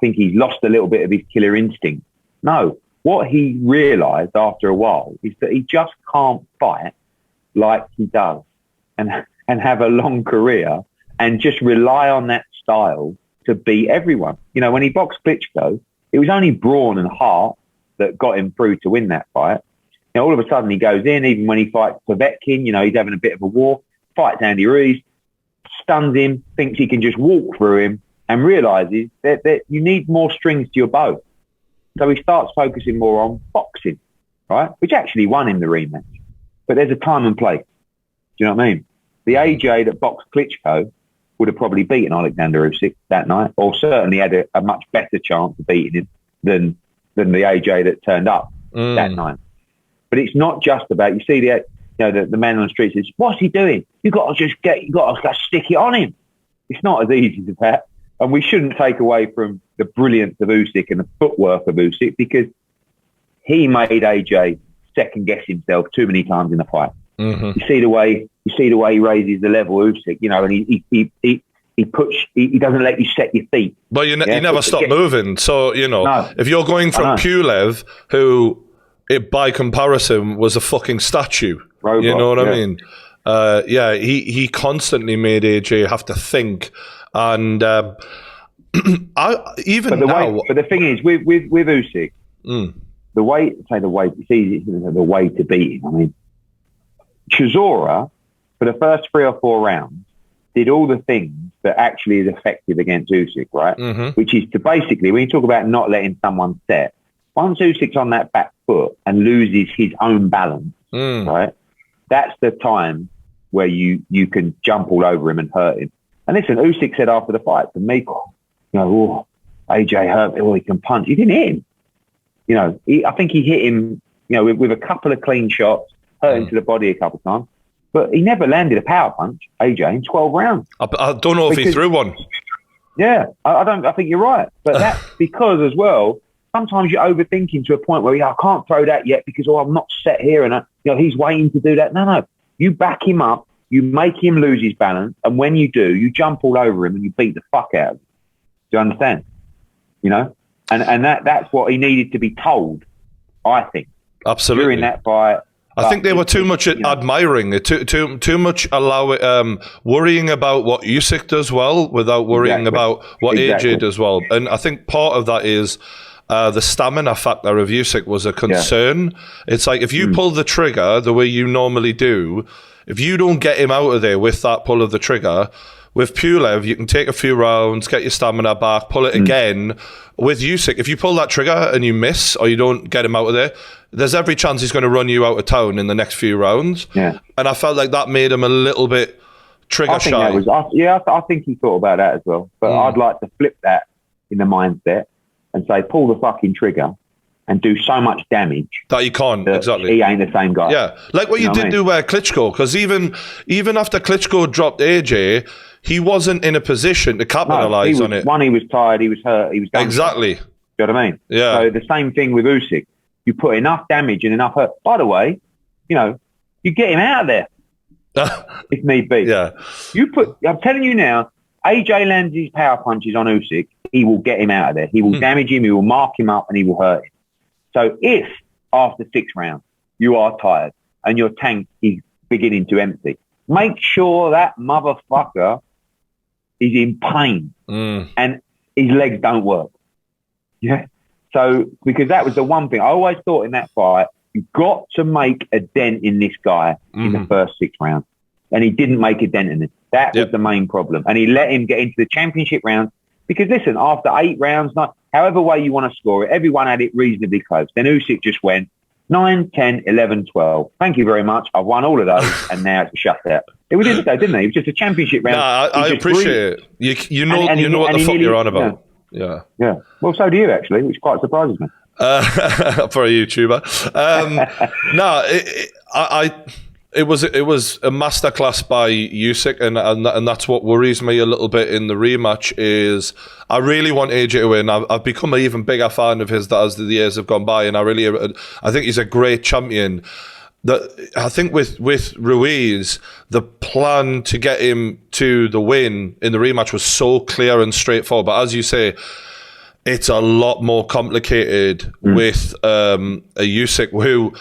think he's lost a little bit of his killer instinct. No, what he realised after a while is that he just can't fight like he does. And and have a long career and just rely on that style to beat everyone. You know, when he boxed Klitschko, it was only brawn and heart that got him through to win that fight. You know, all of a sudden he goes in, even when he fights Povetkin, you know, he's having a bit of a war, fights Andy Ruiz, stuns him, thinks he can just walk through him, and realises that you need more strings to your bow. So he starts focusing more on boxing, right? Which actually won him the rematch. But there's a time and place. Do you know what I mean? The AJ that boxed Klitschko would have probably beaten Alexander Usyk that night, or certainly had a much better chance of beating him than the AJ that turned up that night. But it's not just about, you see the man on the street says, what's he doing? You got to stick it on him. It's not as easy as that. And we shouldn't take away from the brilliance of Usyk and the footwork of Usyk, because he made AJ second guess himself too many times in the fight. Mm-hmm. You see the way he raises the level, Usyk, you know, and he doesn't let you set your feet. But you never stop moving. So, you know, if you're going from Pulev, who by comparison was a fucking statue, robot, you know what I mean? He constantly made AJ have to think. And but the thing is, with Usyk, the way to beat him. I mean, Chisora, for the first 3 or 4 rounds, did all the things that actually is effective against Usyk, right? Mm-hmm. Which is to basically, when you talk about not letting someone set, once Usyk's on that back foot and loses his own balance, right? That's the time where you can jump all over him and hurt him. And listen, Usyk said after the fight to me, AJ hurt me, he can punch. He didn't hit him. You know, I think he hit him, you know, with a couple of clean shots, hurt him to the body a couple of times. But he never landed a power punch, AJ, in 12 rounds. I don't know if he threw one. Yeah, I think you're right. But that's because as well, sometimes you're overthinking to a point where I can't throw that yet because I'm not set here and he's waiting to do that. No. You back him up, you make him lose his balance, and when you do, you jump all over him and you beat the fuck out of him. Do you understand? You know? And that's what he needed to be told, I think. Absolutely. During that fight. I think they were too much admiring it, too much worrying about what Usyk does well without worrying about what AJ does well. And I think part of that is the stamina factor of Usyk was a concern. Yeah. It's like if you pull the trigger the way you normally do, if you don't get him out of there with that pull of the trigger, with Pulev, you can take a few rounds, get your stamina back, pull it again. With Usyk, if you pull that trigger and you miss or you don't get him out of there, there's every chance he's going to run you out of town in the next few rounds. Yeah. And I felt like that made him a little bit trigger shy. I think he thought about that as well. But I'd like to flip that in the mindset and say, pull the fucking trigger and do so much damage that you can't. Exactly. He ain't the same guy. Yeah. Like what you did do with Klitschko, because even after Klitschko dropped AJ, he wasn't in a position to capitalise on it. One, he was tired, he was hurt, he was done. Exactly. Do you know what I mean? Yeah. So the same thing with Usyk. You put enough damage and enough hurt. By the way, you know, you get him out of there if need be. Yeah. I'm telling you now, AJ lands his power punches on Usyk, he will get him out of there. He will damage him, he will mark him up, and he will hurt him. So if after 6 rounds you are tired and your tank is beginning to empty, make sure that motherfucker is in pain and his legs don't work. Yeah. So, because that was the one thing I always thought in that fight, you've got to make a dent in this guy in the first 6 rounds. And he didn't make a dent in it. That was the main problem. And he let him get into the championship round because, listen, after 8 rounds, however way you want to score it, everyone had it reasonably close. Then Usyk just went 9, 10, 11, 12. Thank you very much. I've won all of those, and now it's a shutout. It was just, didn't it? It was just a championship round. No, I appreciate it. You know what the fuck you're on about. Yeah. Well, so do you, actually, which quite surprises me. For a YouTuber. It was a masterclass by Usyk, and that's what worries me a little bit in the rematch. Is I really want AJ to win. I've become an even bigger fan of his as the years have gone by, and I think he's a great champion. I think with Ruiz, the plan to get him to the win in the rematch was so clear and straightforward. But as you say, it's a lot more complicated with a Usyk who,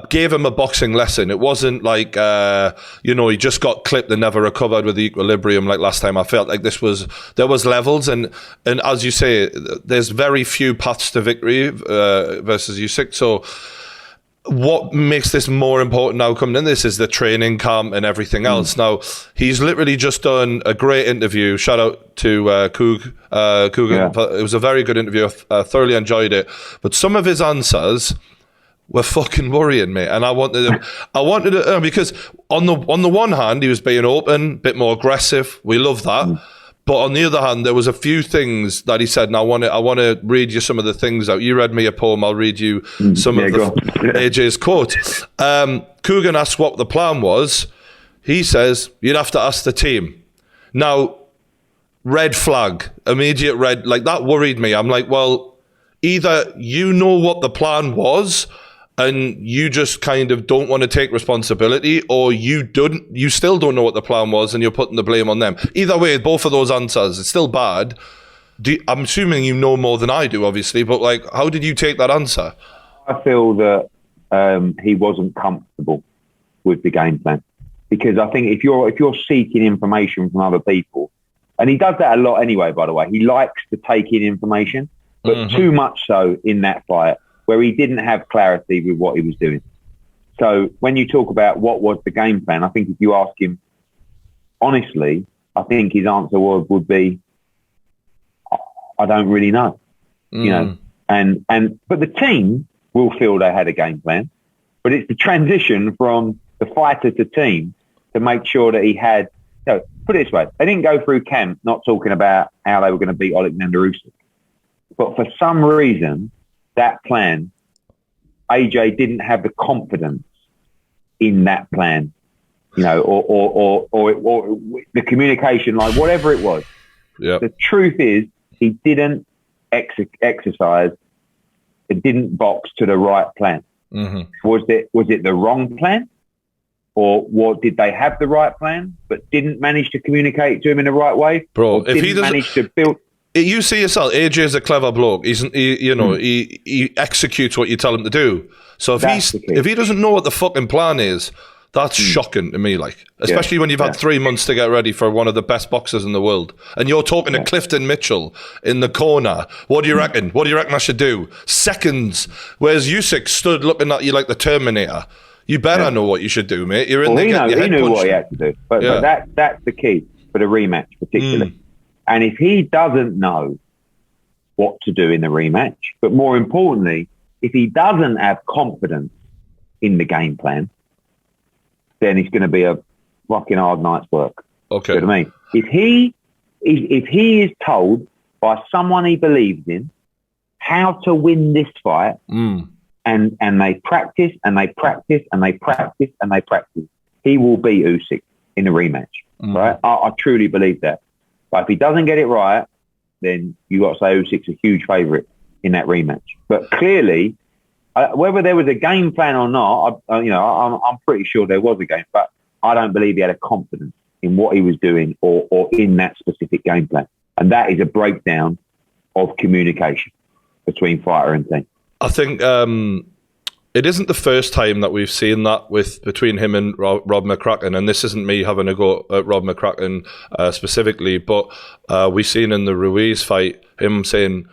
gave him a boxing lesson. It wasn't like, he just got clipped and never recovered with the equilibrium like last time. I felt like there was levels, and as you say, there's very few paths to victory versus Usyk. So what makes this more important now coming in this is the training camp and everything else. Now, he's literally just done a great interview. Shout out to Coogan. It was a very good interview. I thoroughly enjoyed it. But some of his answers were fucking worrying me, and I wanted to because on the one hand he was being open, a bit more aggressive. We love that, but on the other hand there was a few things that he said, and I want to read you some of the things out. You read me a poem, I'll read you some of AJ's quote. Coogan asked what the plan was. He says you'd have to ask the team. Now, red flag, immediate red, like that worried me. I'm like, well, either you know what the plan was and you just kind of don't want to take responsibility, or you still don't know what the plan was and you're putting the blame on them. Either way, both of those answers, it's still bad. I'm assuming you know more than I do, obviously, but like, how did you take that answer? I feel that he wasn't comfortable with the game plan, because I think if you're seeking information from other people, and he does that a lot anyway, by the way, he likes to take in information, but too much so in that fight, where he didn't have clarity with what he was doing. So when you talk about what was the game plan, I think if you ask him honestly, I think his answer would be, I don't really know. You know, but the team will feel they had a game plan, but it's the transition from the fighter to team to make sure that he had, put it this way, they didn't go through camp not talking about how they were going to beat Alexander Usyk. But for some reason, that plan, AJ didn't have the confidence in that plan, or the communication line, whatever it was. Yep. The truth is, he didn't exercise, it didn't box to the right plan. Was it the wrong plan? Or did they have the right plan, but didn't manage to communicate to him in the right way? Bro, if he doesn't manage to build... You see yourself, AJ is a clever bloke. He executes what you tell him to do. So if he doesn't know what the fucking plan is, that's shocking to me. Like, especially when you've had 3 months to get ready for one of the best boxers in the world, and you're talking to Clifton Mitchell in the corner. What do you reckon? What do you reckon I should do? Seconds. Whereas Usyk stood looking at you like the Terminator. You better know what you should do, mate. You're in there. He knew what he had to do. But that's the key for the rematch, particularly. And if he doesn't know what to do in the rematch, but more importantly, if he doesn't have confidence in the game plan, then it's going to be a fucking hard night's work. Okay. You know what I mean? If he is told by someone he believes in how to win this fight, and they practice and they practice and they practice and they practice, he will beat Usyk in the rematch. Right? I truly believe that. But if he doesn't get it right, then you got to say Usyk's a huge favourite in that rematch. But clearly, whether there was a game plan or not, I'm pretty sure there was a game. But I don't believe he had a confidence in what he was doing or in that specific game plan. And that is a breakdown of communication between fighter and team. I think it isn't the first time that we've seen that between him and Rob McCracken, and this isn't me having a go at Rob McCracken specifically, but we've seen in the Ruiz fight him saying,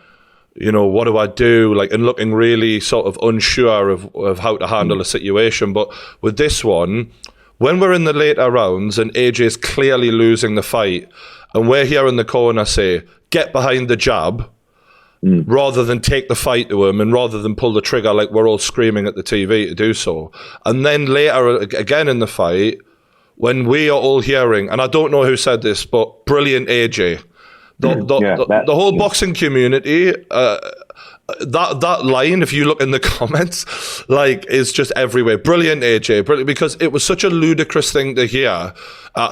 what do I do? Like, and looking really sort of unsure of how to handle a situation. But with this one, when we're in the later rounds and AJ's clearly losing the fight, and we're here in the corner say, get behind the jab, rather than take the fight to him and rather than pull the trigger like we're all screaming at the TV to do so. And then later, again in the fight, when we are all hearing, and I don't know who said this, but brilliant AJ. The whole boxing community, that line, if you look in the comments, like, is just everywhere. Brilliant AJ, brilliant, because it was such a ludicrous thing to hear at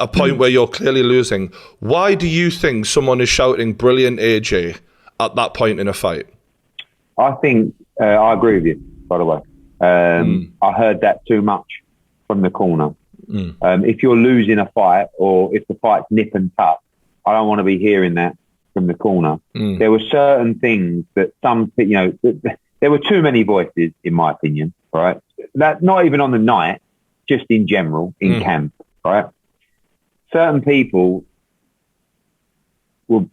a point where you're clearly losing. Why do you think someone is shouting brilliant AJ at that point in a fight? I think I agree with you, by the way. I heard that too much from the corner. If you're losing a fight or if the fight's nip and tuck, I don't want to be hearing that from the corner. There were certain things that there were too many voices, in my opinion, right? that not even on the night, just in general, in camp, right? Certain people were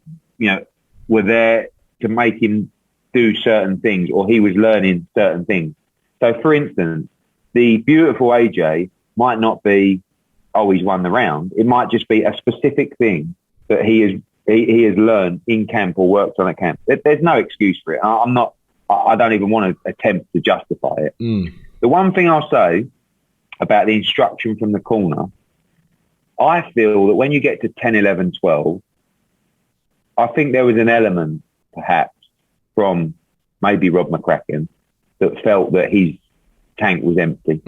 there to make him do certain things, or he was learning certain things. So, for instance, the beautiful AJ might not be, oh, he's won the round. It might just be a specific thing that he has learned in camp or worked on at camp. There's no excuse for it. I don't even want to attempt to justify it. The one thing I'll say about the instruction from the corner, I feel that when you get to 10, 11, 12, I think there was an element, perhaps, from maybe Rob McCracken that felt that his tank was empty,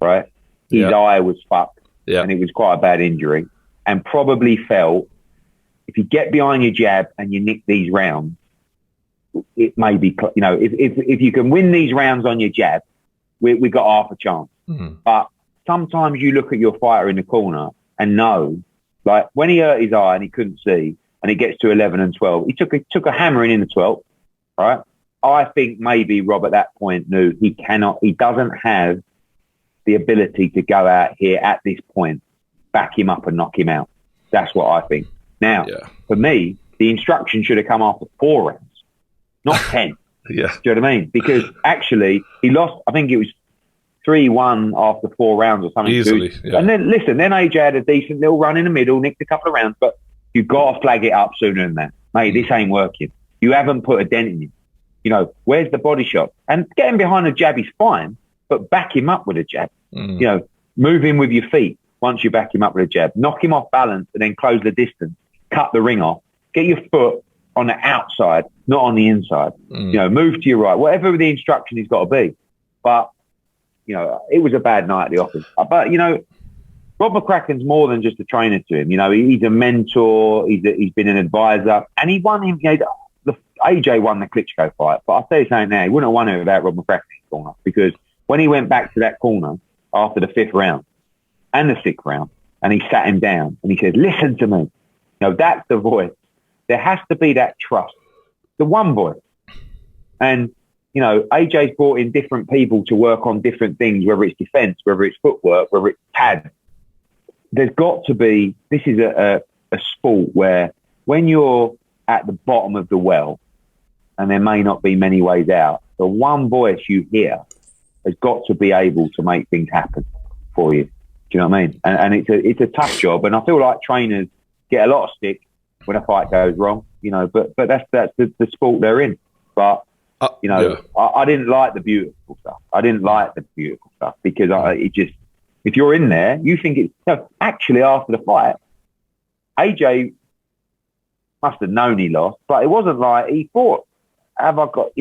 right? His eye was fucked, and it was quite a bad injury, and probably felt if you get behind your jab and you nick these rounds, it may be, if you can win these rounds on your jab, we got half a chance. But sometimes you look at your fighter in the corner and know, like when he hurt his eye and he couldn't see, and it gets to 11 and 12, he took a hammering in the 12th, right? I think maybe Rob at that point knew he doesn't have the ability to go out here at this point, back him up and knock him out. That's what I think. Now, for me, the instruction should have come after 4 rounds, not 10. Do you know what I mean? Because actually he lost, I think it was 3-1 after 4 rounds or something. Easily, And then AJ had a decent little run in the middle, nicked a couple of rounds, but you've got to flag it up sooner than that. Mate, this ain't working. You haven't put a dent in him. Where's the body shot? And getting behind a jab is fine, but back him up with a jab. Move him with your feet once you back him up with a jab. Knock him off balance and then close the distance. Cut the ring off. Get your foot on the outside, not on the inside. Move to your right. Whatever the instruction has got to be. But, it was a bad night at the office. But, Rob McCracken's more than just a trainer to him. He's a mentor. He's been an advisor. And he won him, AJ won the Klitschko fight. But I'll tell you something now, he wouldn't have won it without Rob McCracken's corner. Because when he went back to that corner after the 5th round and the 6th round, and he sat him down and he said, listen to me. That's the voice. There has to be that trust. The one voice. And, AJ's brought in different people to work on different things, whether it's defense, whether it's footwork, whether it's pads. There's got to be, this is a sport where when you're at the bottom of the well and there may not be many ways out, the one voice you hear has got to be able to make things happen for you. Do you know what I mean? And it's a tough job. And I feel like trainers get a lot of stick when a fight goes wrong, but that's the sport they're in. But, I didn't like the beautiful stuff. Because if you're in there, you think it's... actually, after the fight, AJ must have known he lost, but it wasn't like he thought, have I got,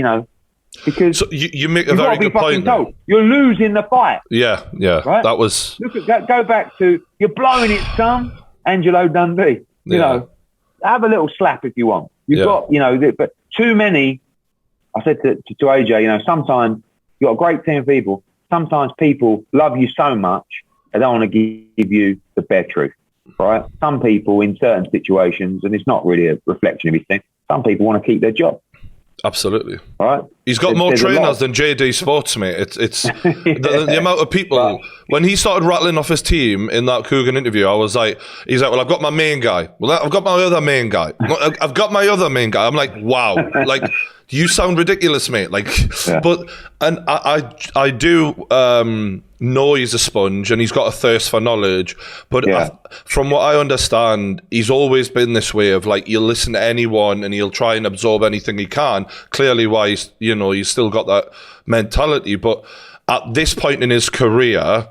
because... So you make a very good point. You're losing the fight. Yeah, right? That was... Look at go back to, you're blowing it, son, Angelo Dundee. Have a little slap if you want. You've got, but too many... I said to AJ, sometimes you've got a great team of people. Sometimes people love you so much, they don't want to give you the bare truth, right? Some people in certain situations, and it's not really a reflection of his thing, some people want to keep their job. Absolutely. Right? He's got more trainers than JD Sports, mate. It's the amount of people. When he started rattling off his team in that Coogan interview, I was like, he's like, well, I've got my main guy. Well, I've got my other main guy. I've got my other main guy. I'm like, wow. Like, you sound ridiculous, mate. Like, but, and I do know he's a sponge and he's got a thirst for knowledge. But from what I understand, he's always been this way of like, he'll listen to anyone and he'll try and absorb anything he can. Clearly why he's still got that mentality. But at this point in his career,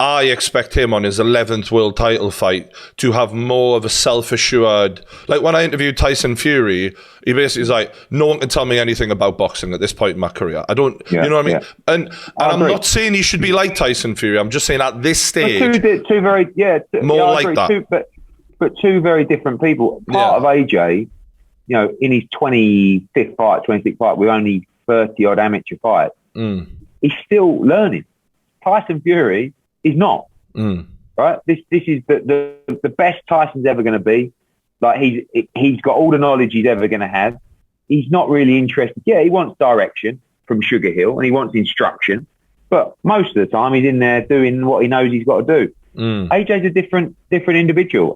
I expect him on his 11th world title fight to have more of a self-assured... Like when I interviewed Tyson Fury, he basically is like, no one can tell me anything about boxing at this point in my career. I don't... you know what I mean? And I'm not saying he should be like Tyson Fury. I'm just saying at this stage... Two very... more like that. But two very different people. Part of AJ, in his 25th fight, 26th fight, with only 30-odd amateur fights, he's still learning. Tyson Fury... He's not, right? This is the best Tyson's ever going to be. Like he's got all the knowledge he's ever going to have. He's not really interested. Yeah, he wants direction from Sugar Hill and he wants instruction, But most of the time, he's in there doing what he knows he's got to do. AJ's a different individual,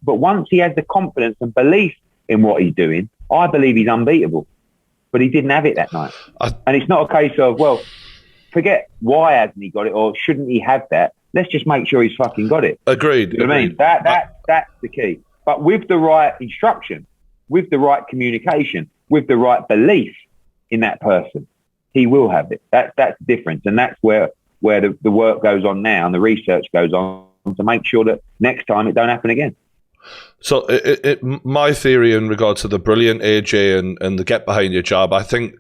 but once he has the confidence and belief in what he's doing, I believe he's unbeatable. But he didn't have it that night, and it's not a case of, well, forget why hasn't he got it or shouldn't he have that. Let's just make sure he's fucking got it. Agreed. You know what I mean? That's the key. But with the right instruction, with the right communication, with the right belief in that person, he will have it. That's the difference, and that's where the work goes on now and the research goes on to make sure that next time it don't happen again. So my theory in regards to the brilliant AJ and the get behind your jab, I think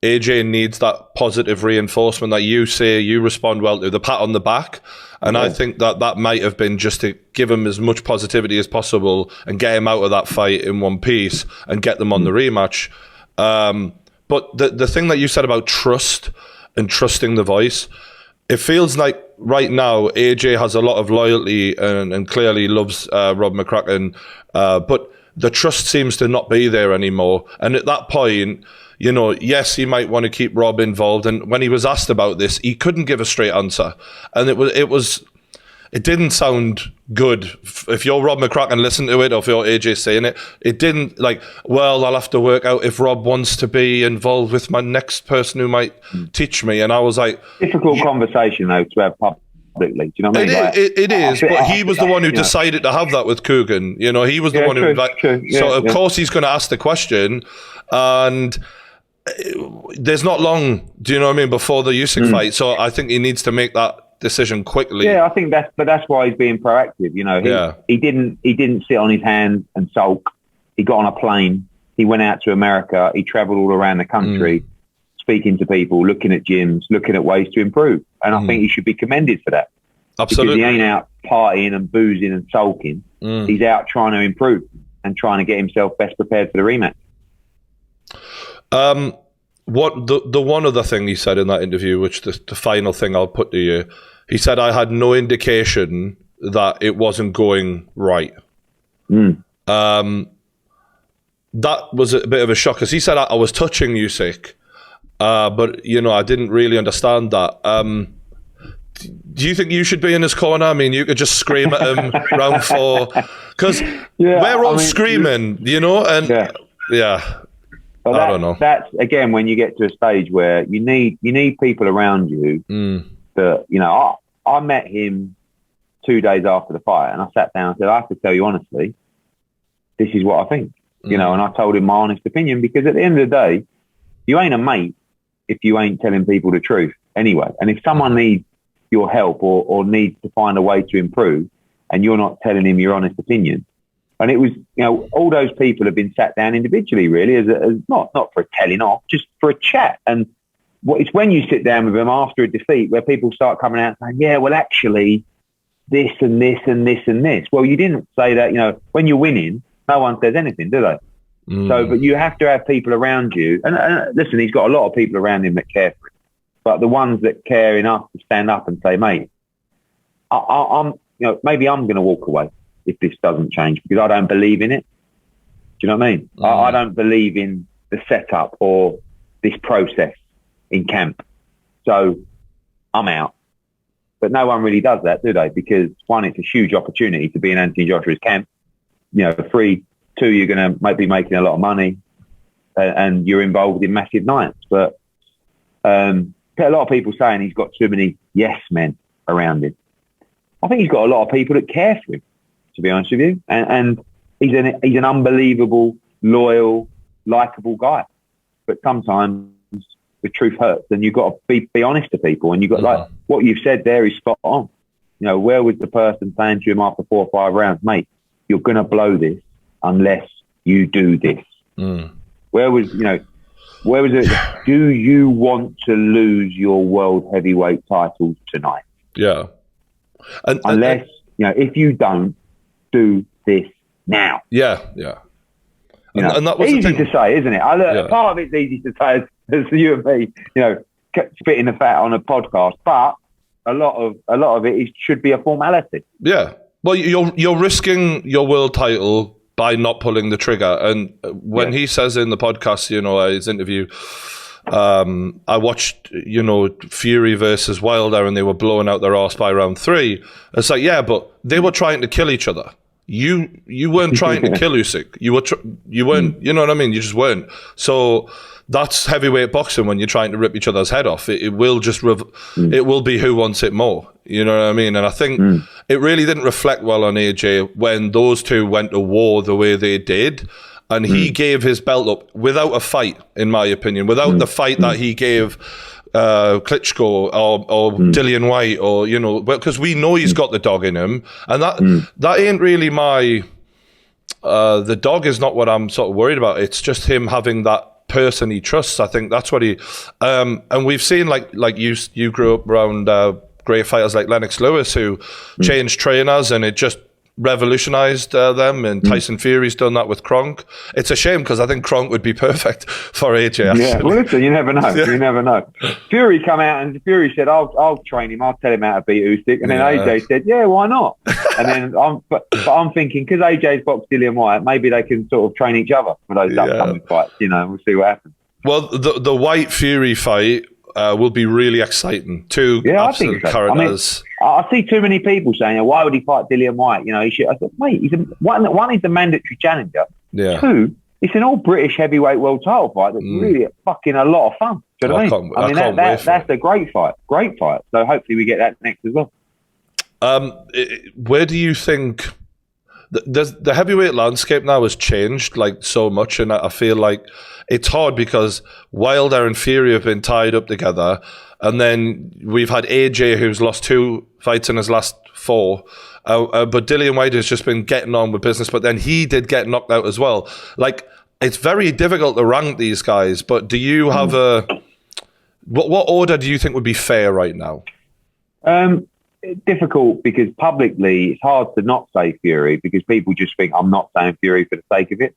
AJ needs that positive reinforcement that you say you respond well to, the pat on the back. And I think that might have been just to give him as much positivity as possible and get him out of that fight in one piece and get them on the rematch. But the thing that you said about trust and trusting the voice, it feels like right now AJ has a lot of loyalty and clearly loves Rob McCracken, but the trust seems to not be there anymore. And at that point, you know, yes, he might want to keep Rob involved. And when he was asked about this, he couldn't give a straight answer. And it didn't sound good. If you're Rob McCracken, listen to it, or if you're AJ saying it, it didn't well, I'll have to work out if Rob wants to be involved with my next person who might teach me. And I was like... Difficult conversation, though, to have publicly. Do you know what I mean? It is, but he was the one who decided to have that with Coogan. You know, he was the one who... of course he's going to ask the question, and... there's not long, do you know what I mean, before the Usyk fight, so I think he needs to make that decision quickly. Yeah, I think that's why he's being proactive. You know, he didn't sit on his hands and sulk. He got on a plane. He went out to America. He travelled all around the country, speaking to people, looking at gyms, looking at ways to improve. And I think he should be commended for that. Absolutely, because he ain't out partying and boozing and sulking. He's out trying to improve and trying to get himself best prepared for the rematch. What the one other thing he said in that interview, which the final thing I'll put to you, he said, I had no indication that it wasn't going right. That was a bit of a shock, because he said I was touching Usyk, but you know, I didn't really understand that. Do you think you should be in his corner? I mean, you could just scream at him round 4, because we're all screaming, you know, and But I don't know. That's, again, when you get to a stage where you need people around you that, you know, I met him 2 days after the fight, and I sat down and said, I have to tell you honestly, this is what I think, you know, and I told him my honest opinion, because at the end of the day, you ain't a mate if you ain't telling people the truth anyway. And if someone needs your help or needs to find a way to improve and you're not telling him your honest opinion, and it was, you know, all those people have been sat down individually, really, as not for a telling off, just for a chat. And it's when you sit down with them after a defeat where people start coming out saying, yeah, well, actually, this and this and this and this. Well, you didn't say that, you know, when you're winning, no one says anything, do they? So, but you have to have people around you. And listen, he's got a lot of people around him that care for him. But the ones that care enough to stand up and say, mate, I'm, you know, maybe I'm going to walk away if this doesn't change, because I don't believe in it. Do you know what I mean? I don't believe in the setup or this process in camp. So I'm out. But no one really does that, do they? Because 1, it's a huge opportunity to be in Anthony Joshua's camp. You know, 3, 2, you're going to be making a lot of money and you're involved in massive nights. But a lot of people saying he's got too many yes men around him. I think he's got a lot of people that care for him, to be honest with you. And he's an unbelievable, loyal, likeable guy. But sometimes the truth hurts, and you've got to be honest to people. And you've got, like, what you've said there is spot on. You know, where was the person saying to him after 4 or 5 rounds, mate, you're going to blow this unless you do this? Where was it? Do you want to lose your world heavyweight titles tonight? Yeah. Unless, you know, if you don't, do this now. Yeah. You know, and that was easy to say, isn't it? Part of it's easy to say as you and me, you know, spitting the fat on a podcast, but a lot of it should be a formality. Yeah. Well, you're risking your world title by not pulling the trigger. And when he says in the podcast, you know, his interview, I watched, Fury versus Wilder, and they were blowing out their arse by round 3. It's like, yeah, but they were trying to kill each other. You weren't trying to kill Usyk. You weren't. You know what I mean? You just weren't. So that's heavyweight boxing when you're trying to rip each other's head off. It will just it will be who wants it more. You know what I mean? And I think it really didn't reflect well on AJ when those two went to war the way they did. And he gave his belt up without a fight, in my opinion, without the fight that he gave Klitschko or Dillian White, or because we know he's got the dog in him, and that ain't really my. The dog is not what I'm sort of worried about. It's just him having that person he trusts. I think that's what he. And we've seen like you grew up around great fighters like Lennox Lewis who changed trainers, and it just revolutionized them, and Tyson Fury's done that with Kronk. It's a shame because I think Kronk would be perfect for AJ. Actually. Yeah, well, listen, you never know. You never know. Fury come out and Fury said, "I'll train him. I'll tell him how to beat Usyk." And then AJ said, "Yeah, why not?" And then I'm thinking because AJ's boxed Dillian White, maybe they can sort of train each other for those upcoming fights. We'll see what happens. Well, the White Fury fight will be really exciting. Two absolute characters. I see too many people saying, "Why would he fight Dillian White?" He should. I said, "Mate, one, he's the mandatory challenger. Yeah. 2, it's an all British heavyweight world title fight that's really fucking a lot of fun." Do you know what I mean? That's a great fight. Great fight. So hopefully we get that next as well. Where do you think the heavyweight landscape now has changed like so much, and I feel like it's hard because Wilder and Fury have been tied up together, and then we've had AJ who's lost 2 fights in his last 4, but Dillian White has just been getting on with business, but then he did get knocked out as well. Like, it's very difficult to rank these guys, but do you have what order do you think would be fair right now? Difficult because publicly it's hard to not say Fury because people just think I'm not saying Fury for the sake of it.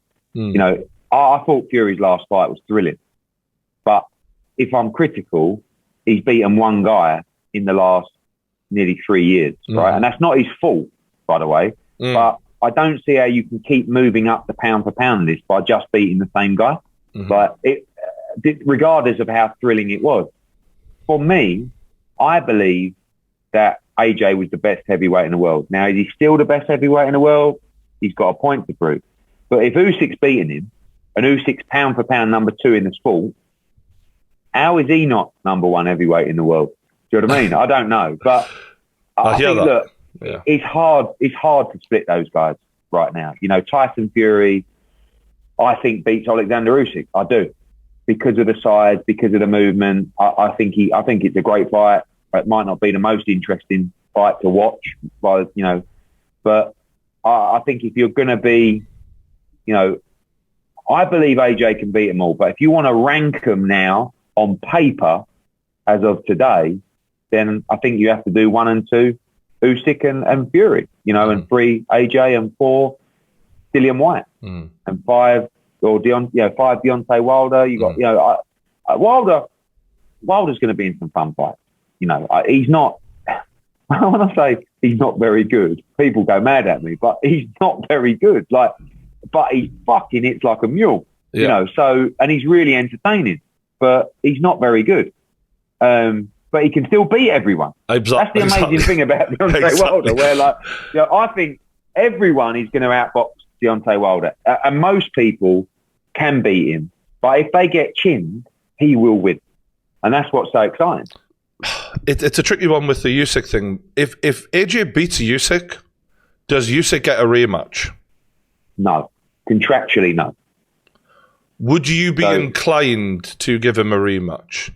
I thought Fury's last fight was thrilling, but if I'm critical, he's beaten one guy in the last nearly 3 years, right? And that's not his fault, by the way, but I don't see how you can keep moving up the pound for pound list by just beating the same guy. But regardless of how thrilling it was, for me, I believe that AJ was the best heavyweight in the world. Now, is he still the best heavyweight in the world? He's got a point to prove. But if Usyk's beating him, and Usyk's pound for pound number 2 in the sport, how is he not number 1 heavyweight in the world? Do you know what I mean? I don't know. But I think, look, it's hard to split those guys right now. Tyson Fury, I think, beats Alexander Usyk. I do. Because of the size, because of the movement. I think it's a great fight. It might not be the most interesting fight to watch, but I think if you're going to be, I believe AJ can beat them all. But if you want to rank them now on paper, as of today, then I think you have to do 1 and 2, Usyk and Fury, and 3 AJ and 4 Dillian White, and 5 Deontay Wilder. You got Wilder's going to be in some fun fights. He's not. When I say he's not very good, people go mad at me. But he's not very good. But he's fucking hits like a mule. So and he's really entertaining. But he's not very good. But he can still beat everyone. Exactly. That's the amazing thing about Deontay Wilder. Where I think everyone is going to outbox Deontay Wilder, and most people can beat him. But if they get chinned, he will win, and that's what's so exciting. It's a tricky one with the Usyk thing. If AJ beats Usyk, does Usyk get a rematch? No. Contractually, no. Would you be inclined to give him a rematch?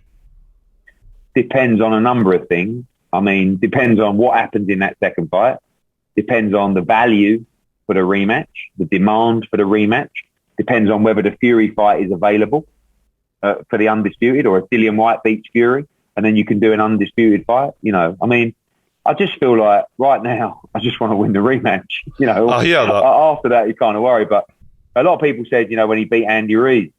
Depends on a number of things. I mean, depends on what happens in that second fight. Depends on the value for the rematch, the demand for the rematch. Depends on whether the Fury fight is available for the undisputed, or if Dillian White beats Fury. And then you can do an undisputed fight. I mean, I just feel like right now, I just want to win the rematch. After that, you kind of worry. But a lot of people said, when he beat Andy Ruiz,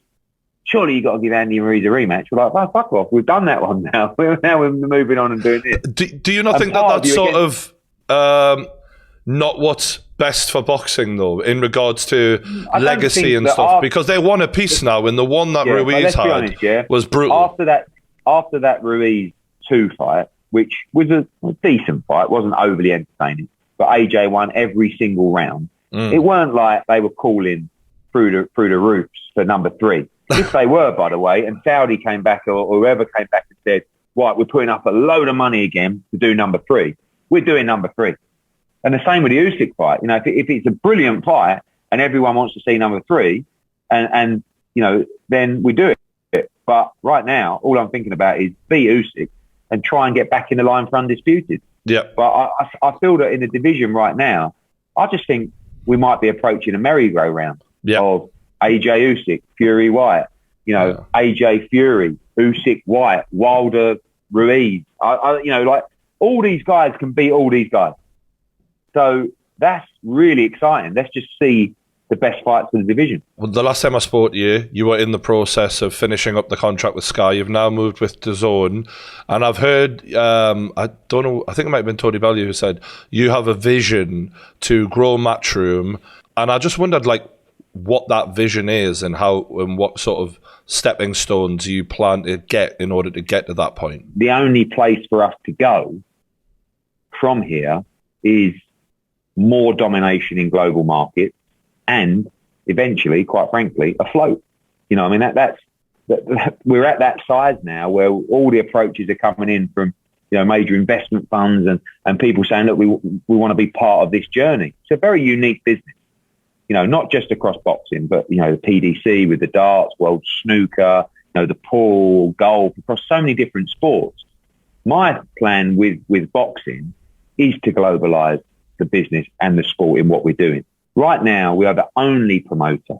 surely you got to give Andy Ruiz a rematch. We're like, oh, fuck off. We've done that one now. Now we're moving on and doing this. Do you not think that's sort of not what best for boxing, though, in regards to legacy and stuff? Because they won a piece now, and the one that Ruiz had was brutal. After that Ruiz 2 fight, which was a decent fight, wasn't overly entertaining, but AJ won every single round. It weren't like they were calling through the roofs for number 3. If they were, by the way, and Saudi came back or whoever came back and said, right, we're putting up a load of money again to do number 3, we're doing number 3. And the same with the Usyk fight. You know, if it's a brilliant fight and everyone wants to see number 3, and you know, then we do it. But right now, all I'm thinking about is beat Usyk and try and get back in the line for undisputed. Yeah. But I feel that in the division right now, I just think we might be approaching a merry-go-round of AJ Usyk, Fury White. You know, AJ Fury, Usyk White, Wilder Ruiz. You know, like all these guys can beat all these guys. So that's really exciting. Let's just see the best fights in the division. Well, the last time I spoke to you, you were in the process of finishing up the contract with Sky. You've now moved with DAZN. And I've heard, I don't know, I think it might have been Tony Bellew who said, you have a vision to grow Matchroom. And I just wondered, like, what that vision is and how and what sort of stepping stones you plan to get in order to get to that point. The only place for us to go from here is more domination in global markets and eventually, quite frankly, afloat. You know, I mean, that's we're at that size now where all the approaches are coming in from, you know, major investment funds and people saying, look, we want to be part of this journey. It's a very unique business, you know, not just across boxing, but, you know, the PDC with the darts, world snooker, you know, the pool, golf, across so many different sports. My plan with boxing is to globalise the business and the sport in what we're doing. Right now, we are the only promoter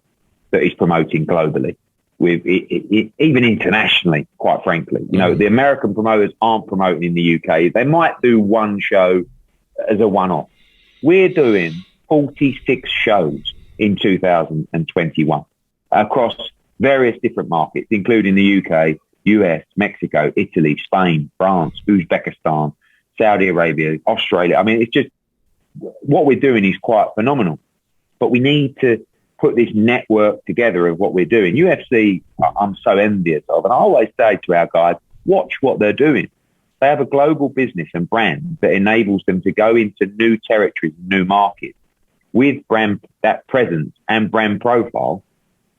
that is promoting globally, with even internationally, quite frankly. You know, the American promoters aren't promoting in the UK. They might do one show as a one-off. We're doing 46 shows in 2021 across various different markets, including the UK, US, Mexico, Italy, Spain, France, Uzbekistan, Saudi Arabia, Australia. I mean, it's just, what we're doing is quite phenomenal. But we need to put this network together of what we're doing. UFC, I'm so envious of. And I always say to our guys, watch what they're doing. They have a global business and brand that enables them to go into new territories, new markets with brand, that presence and brand profile,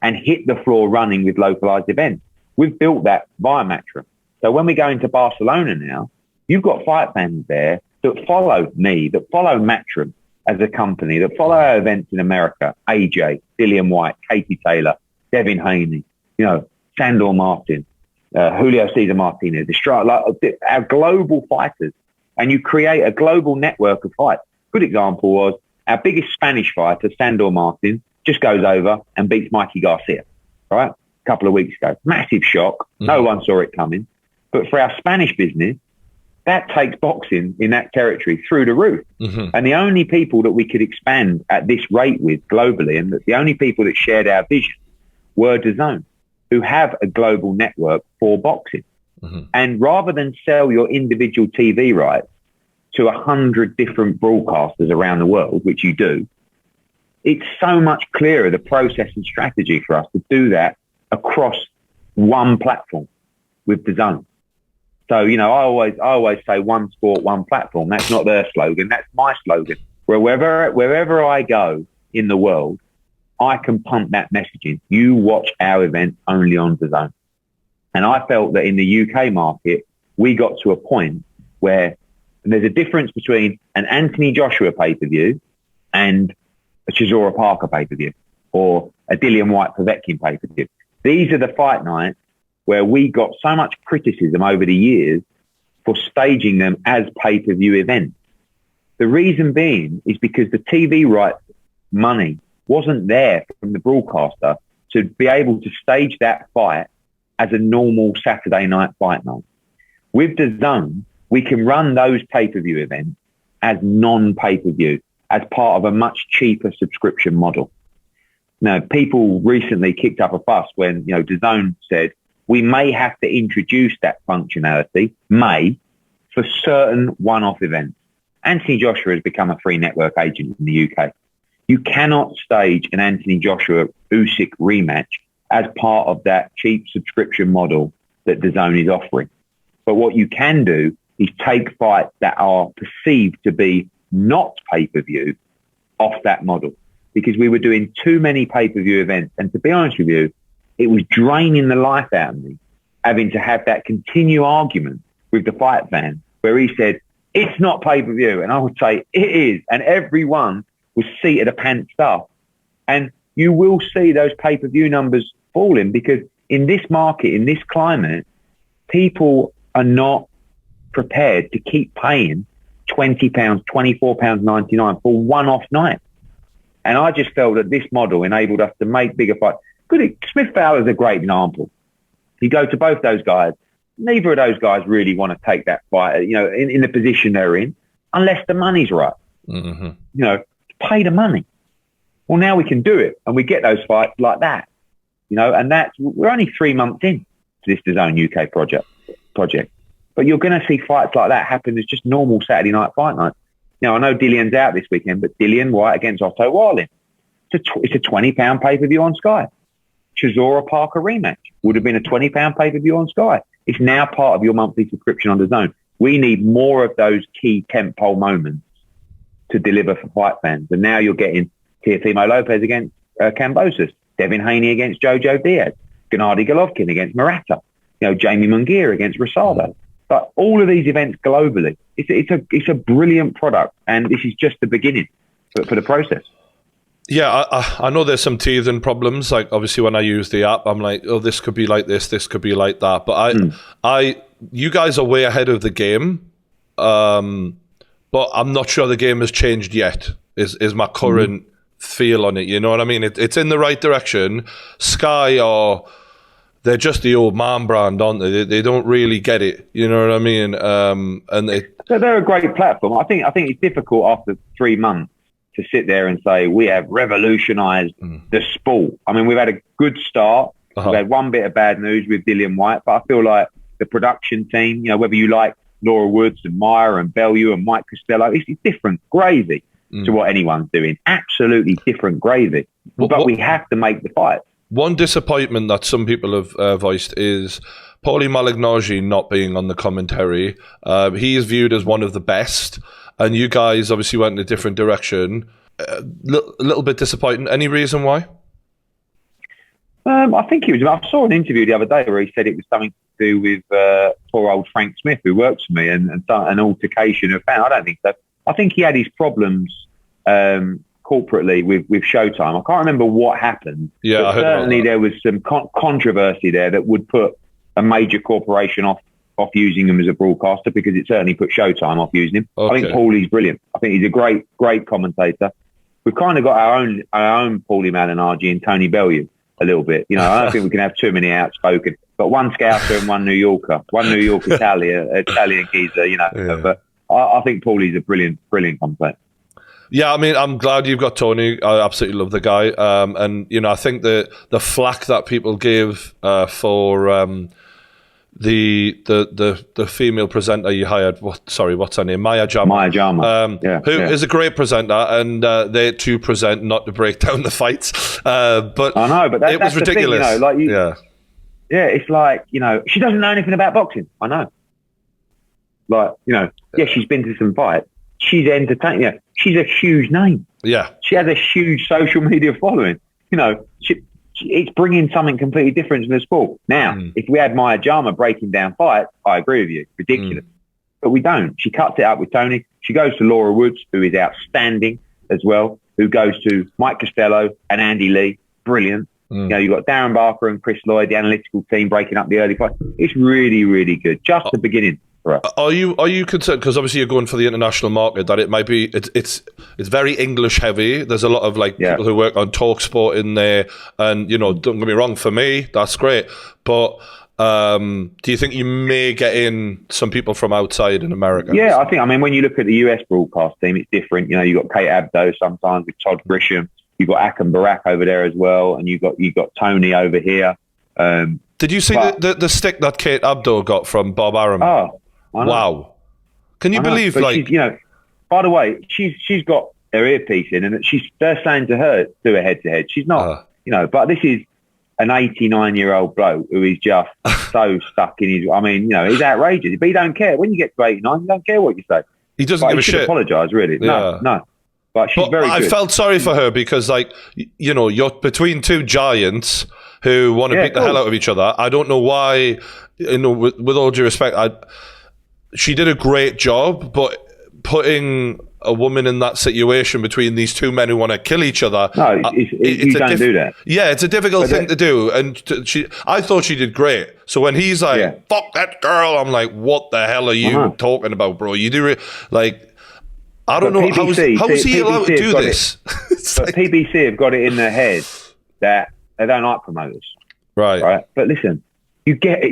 and hit the floor running with localized events. We've built that via Matchroom. So when we go into Barcelona now, you've got fight fans there that follow me, that follow Matchroom as a company, that follow our events in America, AJ, Dillian White, Katie Taylor, Devin Haney, you know, Sandor Martin, Julio Cesar Martinez, like our global fighters. And you create a global network of fights. Good example was our biggest Spanish fighter, Sandor Martin, just goes over and beats Mikey Garcia, right? A couple of weeks ago. Massive shock. No one saw it coming. But for our Spanish business, that takes boxing in that territory through the roof. And the only people that we could expand at this rate with globally, and the only people that shared our vision, were DAZN, who have a global network for boxing. And rather than sell your individual TV rights to 100 different broadcasters around the world, which you do, it's so much clearer, the process and strategy for us to do that across one platform with DAZN. So, you know, I always say one sport, one platform. That's not their slogan. That's my slogan. Wherever I go in the world, I can pump that messaging. You watch our event only on DAZN. And I felt that in the UK market, we got to a point where there's a difference between an Anthony Joshua pay-per-view and a Chisora Parker pay-per-view or a Dillian White Povetkin pay-per-view. These are the fight nights where we got so much criticism over the years for staging them as pay-per-view events. The reason being is because the TV rights money wasn't there from the broadcaster to be able to stage that fight as a normal Saturday night fight night. With DAZN, we can run those pay-per-view events as non-pay-per-view, as part of a much cheaper subscription model. Now, people recently kicked up a fuss when, you know, DAZN said, we may have to introduce that functionality, for certain one-off events. Anthony Joshua has become a free network agent in the UK. You cannot stage an Anthony Joshua Usyk rematch as part of that cheap subscription model that DAZN is offering. But what you can do is take fights that are perceived to be not pay-per-view off that model, because we were doing too many pay-per-view events. And to be honest with you, it was draining the life out of me having to have that continual argument with the fight fan where he said, it's not pay-per-view. And I would say, it is. And everyone was seated a pants stuff. And you will see those pay-per-view numbers falling, because in this market, in this climate, people are not prepared to keep paying £20, £24.99 for one-off night. And I just felt that this model enabled us to make bigger fights. Smith Fowler's a great example. You go to both those guys, neither of those guys really want to take that fight, in the position they're in, unless the money's right. Mm-hmm. Pay the money. Well, now we can do it, and we get those fights like that. And we're only 3 months in to this DAZN UK project. But you're going to see fights like that happen as just normal Saturday night fight nights. Now, I know Dillion's out this weekend, but Dillion White against Otto Warlin. It's a £20 pay-per-view on Sky. Chisora Parker rematch would have been a £20 pay-per-view on Sky. It's now part of your monthly subscription on DAZN. We need more of those key tentpole moments to deliver for fight fans. And now you're getting Teofimo Lopez against Kambosos, Devin Haney against Jojo Diaz, Gennady Golovkin against Murata, Jamie Munguia against Rosado. But all of these events globally, it's a brilliant product, and this is just the beginning for the process. Yeah, I know there's some teething problems. Like, obviously, when I use the app, I'm like, oh, this could be like this could be like that. But you guys are way ahead of the game, but I'm not sure the game has changed yet. Is my current feel on it? You know what I mean? It's in the right direction. Sky they're just the old man brand, aren't they? They don't really get it. You know what I mean? So they're a great platform. I think it's difficult after 3 months to sit there and say we have revolutionised the sport. I mean, we've had a good start. We've had one bit of bad news with Dillion White, but I feel like the production team, whether you like Laura Woods and Maya and Bellew and Mike Costello, it's different gravy to what anyone's doing. Absolutely different gravy. But we have to make the fight. One disappointment that some people have voiced is Paulie Malignaggi not being on the commentary. He is viewed as one of the best, and you guys obviously went in a different direction. A little bit disappointing. Any reason why? I think I saw an interview the other day where he said it was something to do with poor old Frank Smith, who works for me, and an altercation of fan. I don't think so. I think he had his problems corporately with Showtime. I can't remember what happened. Yeah, but certainly there was some controversy there that would put a major corporation off using him as a broadcaster, because it certainly put Showtime off using him. Okay. I think Paulie's brilliant. I think he's a great commentator. We've kind of got our own Paulie Malignaggi and Tony Bellew a little bit. I don't think we can have too many outspoken. But one Scouser and one New Yorker, Italian geezer. Yeah. But I think Paulie's a brilliant commentator. Yeah, I mean, I'm glad you've got Tony. I absolutely love the guy. And I think the flack that people give for the female presenter you hired, what's her name? Maya Jama. Who is a great presenter, and they too present not to break down the fights. But I know, but it was ridiculous. Thing, yeah, it's like, she doesn't know anything about boxing. I know. She's been to some fights. She's entertaining. Yeah, she's a huge name. Yeah, she has a huge social media following. It's bringing something completely different to the sport. Now, if we had Maya Jama breaking down fights, I agree with you. Ridiculous. But we don't. She cuts it up with Tony. She goes to Laura Woods, who is outstanding as well, who goes to Mike Costello and Andy Lee. Brilliant. You've got Darren Barker and Chris Lloyd, the analytical team, breaking up the early fight. It's really, really good. Just the beginning. Right. Are you concerned, because obviously you're going for the international market, that it might be it's very English heavy? There's a lot of people who work on TalkSport in there, and don't get me wrong, for me that's great, but do you think you may get in some people from outside in America? Yeah, I mean, when you look at the US broadcast team, it's different. You've got Kate Abdo sometimes with Todd Grisham, you've got Akam Barak over there as well, and you've got Tony over here. Did you see the stick that Kate Abdo got from Bob Arum? Oh, wow. Can you believe, by the way, she's got her earpiece in, and they're saying to her, do a head-to-head. She's not, but this is an 89-year-old bloke who is just so stuck in his, he's outrageous. But he don't care. When you get to 89, you don't care what you say. He doesn't give a shit. Apologise, really. Yeah. No. But she's very good. I felt sorry for her because, you're between two giants who want to beat the hell out of each other. I don't know why, with all due respect, she did a great job, but putting a woman in that situation between these two men who want to kill each other. No, you don't do that. Yeah, it's a difficult thing to do. And I thought she did great. So when he's like, fuck that girl, I'm like, what the hell are you talking about, bro? You do I don't know. How is he allowed to do this? But PBC have got it in their head that they don't like promoters. Right. But listen, you get,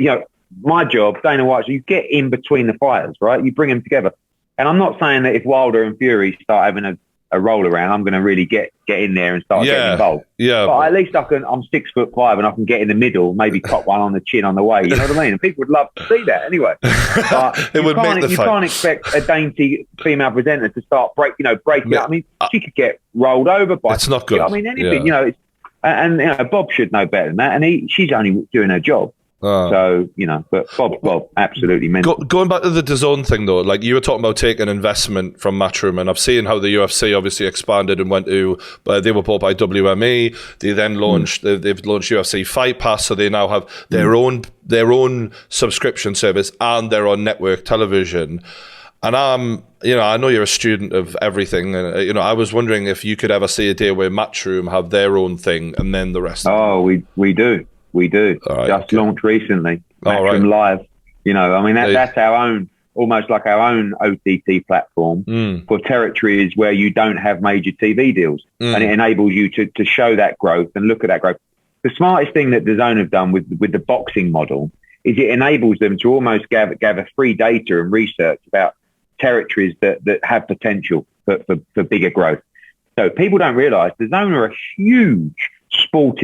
my job, Dana White, you get in between the fighters, right? You bring them together. And I'm not saying that if Wilder and Fury start having a roll around, I'm going to really get in there and start getting involved. Yeah. But at least I'm 6'5" and I can get in the middle, maybe cop one on the chin on the way. You know what I mean? And people would love to see that anyway. But you can't expect a dainty female presenter to start breaking up. I mean, she could get rolled over by. It's not good. Anything. And Bob should know better than that. And she's only doing her job. So, but Bob absolutely mental. Going back to the DAZN thing, though, like you were talking about taking investment from Matchroom, and I've seen how the UFC obviously expanded and went to, they were bought by WME. They then launched, they've launched UFC Fight Pass, so they now have their own subscription service and their own network television. And I know you're a student of everything, and I was wondering if you could ever see a day where Matchroom have their own thing and then the rest. Oh, we do. We do. Just launched recently. Matchroom Live. That's our own, almost like our own OTT platform for territories where you don't have major TV deals. And it enables you to show that growth and look at that growth. The smartest thing that DAZN have done with the boxing model is it enables them to almost gather free data and research about territories that have potential for bigger growth. So people don't realise DAZN are a huge sports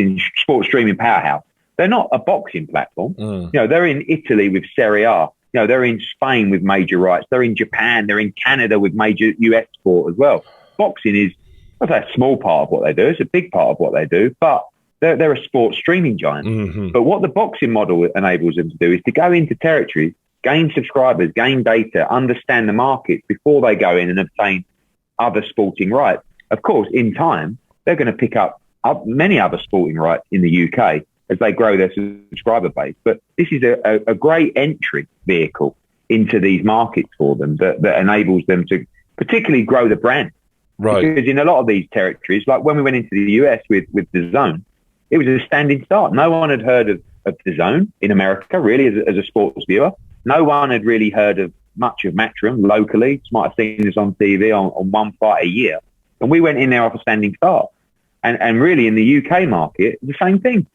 streaming powerhouse. They're not a boxing platform. They're in Italy with Serie A. They're in Spain with major rights. They're in Japan. They're in Canada with major US sport as well. Boxing is, a small part of what they do. It's a big part of what they do, but they're a sports streaming giant. But what the boxing model enables them to do is to go into territories, gain subscribers, gain data, understand the markets before they go in and obtain other sporting rights. Of course, in time, they're going to pick up many other sporting rights in the UK as they grow their subscriber base. But this is a great entry vehicle into these markets for them that enables them to particularly grow the brand. Right. Because in a lot of these territories, like when we went into the US with DAZN, it was a standing start. No one had heard of DAZN in America, really, as a sports viewer. No one had really heard of much of Matchroom locally. Just might have seen us on TV on one fight a year. And we went in there off a standing start. And really in the UK market, the same thing.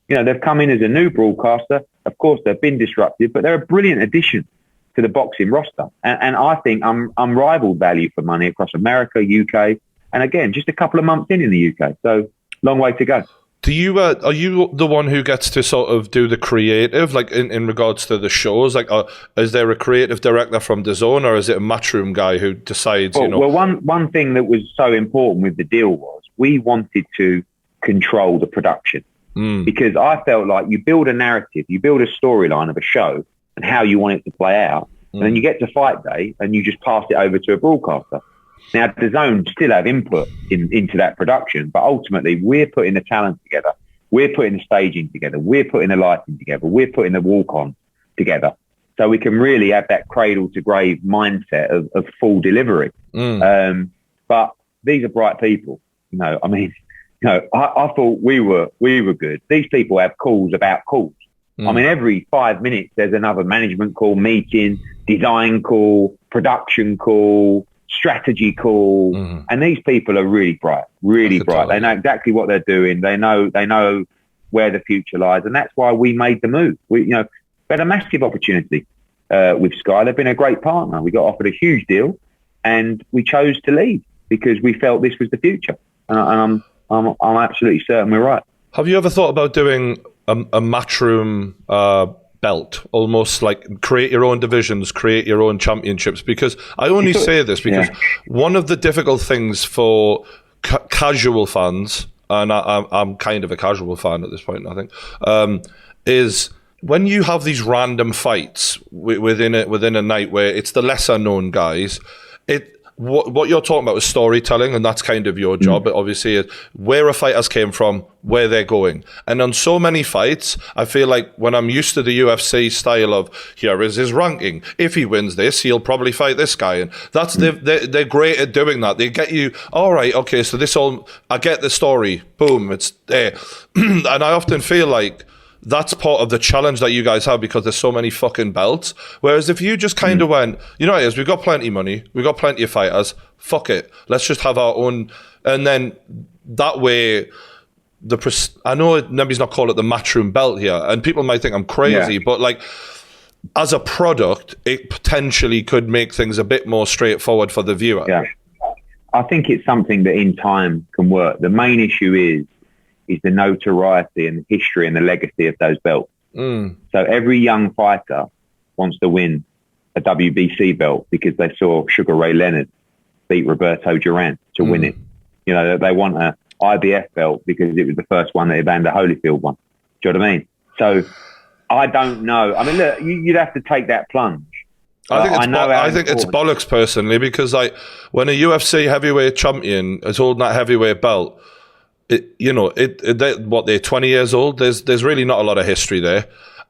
They've come in as a new broadcaster. Of course, they've been disruptive, but they're a brilliant addition to the boxing roster. And I think unrivaled value for money across America, UK, and again, just a couple of months in the UK. So long way to go. Do you are you the one who gets to sort of do the creative, like in regards to the shows? Like, is there a creative director from DAZN, or is it a Matchroom guy who decides? Well, one thing that was so important with the deal was we wanted to control the production. Because I felt like you build a narrative, you build a storyline of a show and how you want it to play out. And then you get to fight day and you just pass it over to a broadcaster. Now, DAZN still have input into that production, but ultimately we're putting the talent together. We're putting the staging together. We're putting the lighting together. We're putting the walk-on together. So we can really have that cradle to grave mindset of full delivery. But these are bright people. I thought we were good. These people have calls about calls. Every 5 minutes there's another management call, meeting, design call, production call, strategy call, and these people are really bright, bright. They know exactly what they're doing. They know where the future lies, and that's why we made the move. We had a massive opportunity with Sky. They've been a great partner. We got offered a huge deal, and we chose to leave because we felt this was the future. And I'm absolutely certain we're right. Have you ever thought about doing a Matchroom belt, almost like create your own divisions, create your own championships. Because I only say this because one of the difficult things for casual fans, and I'm kind of a casual fan at this point, I think, is when you have these random fights within a night where it's the lesser known guys. What you're talking about is storytelling, and that's kind of your job. But obviously, where a fighters came from, where they're going, and on so many fights, I feel like when I'm used to the UFC style of here is his ranking. If he wins this, he'll probably fight this guy, and that's they're great at doing that. They get you, all right, okay, so I get the story, boom, it's there, and I often feel like that's part of the challenge that you guys have because there's so many fucking belts. Whereas if you just kind of went, you know what it is, we've got plenty of money, we've got plenty of fighters, fuck it, let's just have our own. And then that way, I know nobody's not called it the Matchroom belt here, and people might think I'm crazy, but like, as a product, it potentially could make things a bit more straightforward for the viewer. Yeah, I think it's something that in time can work. The main issue is the notoriety and the history and the legacy of those belts. So every young fighter wants to win a WBC belt because they saw Sugar Ray Leonard beat Roberto Duran to win it. You know, they want a IBF belt because it was the first one that Evander Holyfield won. Do you know what I mean? So I don't know. I mean, look, you'd have to take that plunge. I think it's bollocks personally, because like when a UFC heavyweight champion is holding that heavyweight belt, they're 20 years old. There's really not a lot of history there,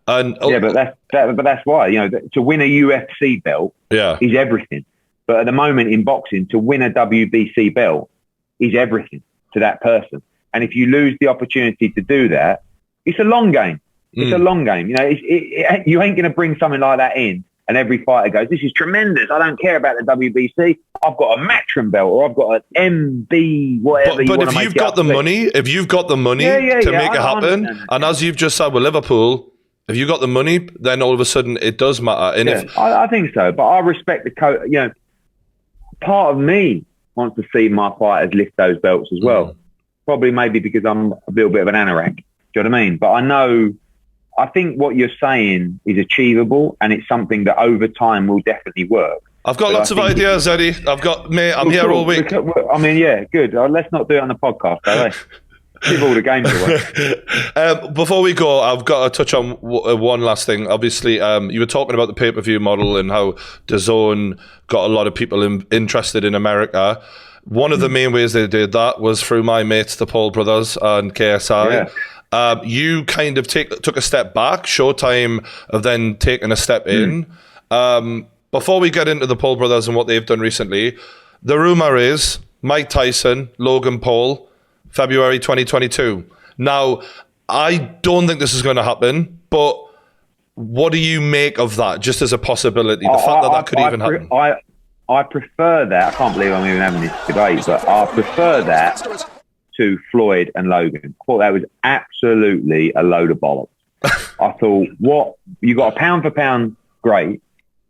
and but that's why, you know, to win a UFC belt is everything. But at the moment in boxing, to win a WBC belt is everything to that person. And if you lose the opportunity to do that, it's a long game. It's a long game. You know, you ain't going to bring something like that in, and every fighter goes, "This is tremendous. I don't care about the WBC. I've got a Matchroom belt, or I've got an MB, whatever." But if you've got the money, to make it happen, and as you've just said with Liverpool, if you got the money, then all of a sudden it does matter. And I think so. But I respect the you know, part of me wants to see my fighters lift those belts as well. Probably maybe because I'm a little bit of an anorak. Do you know what I mean? But I think what you're saying is achievable, and it's something that over time will definitely work. I've got lots of ideas, Eddie. I'm here all week. I mean, yeah, good. Let's not do it on the podcast, though. Give all the games away. Before we go, I've got to touch on one last thing. Obviously, you were talking about the pay-per-view model and how DAZN got a lot of people interested in America. One of the main ways they did that was through my mates, the Paul brothers and KSI. Yeah. You kind of took a step back. Showtime have then taken a step in. Before we get into the Paul brothers and what they've done recently, the rumor is Mike Tyson, Logan Paul, February 2022. Now, I don't think this is going to happen, but what do you make of that, just as a possibility? The fact that could even happen. I prefer that. I can't believe I'm even having this debate, but I prefer that to Floyd and Logan. I thought that was absolutely a load of bollocks. I thought, you got a pound for pound great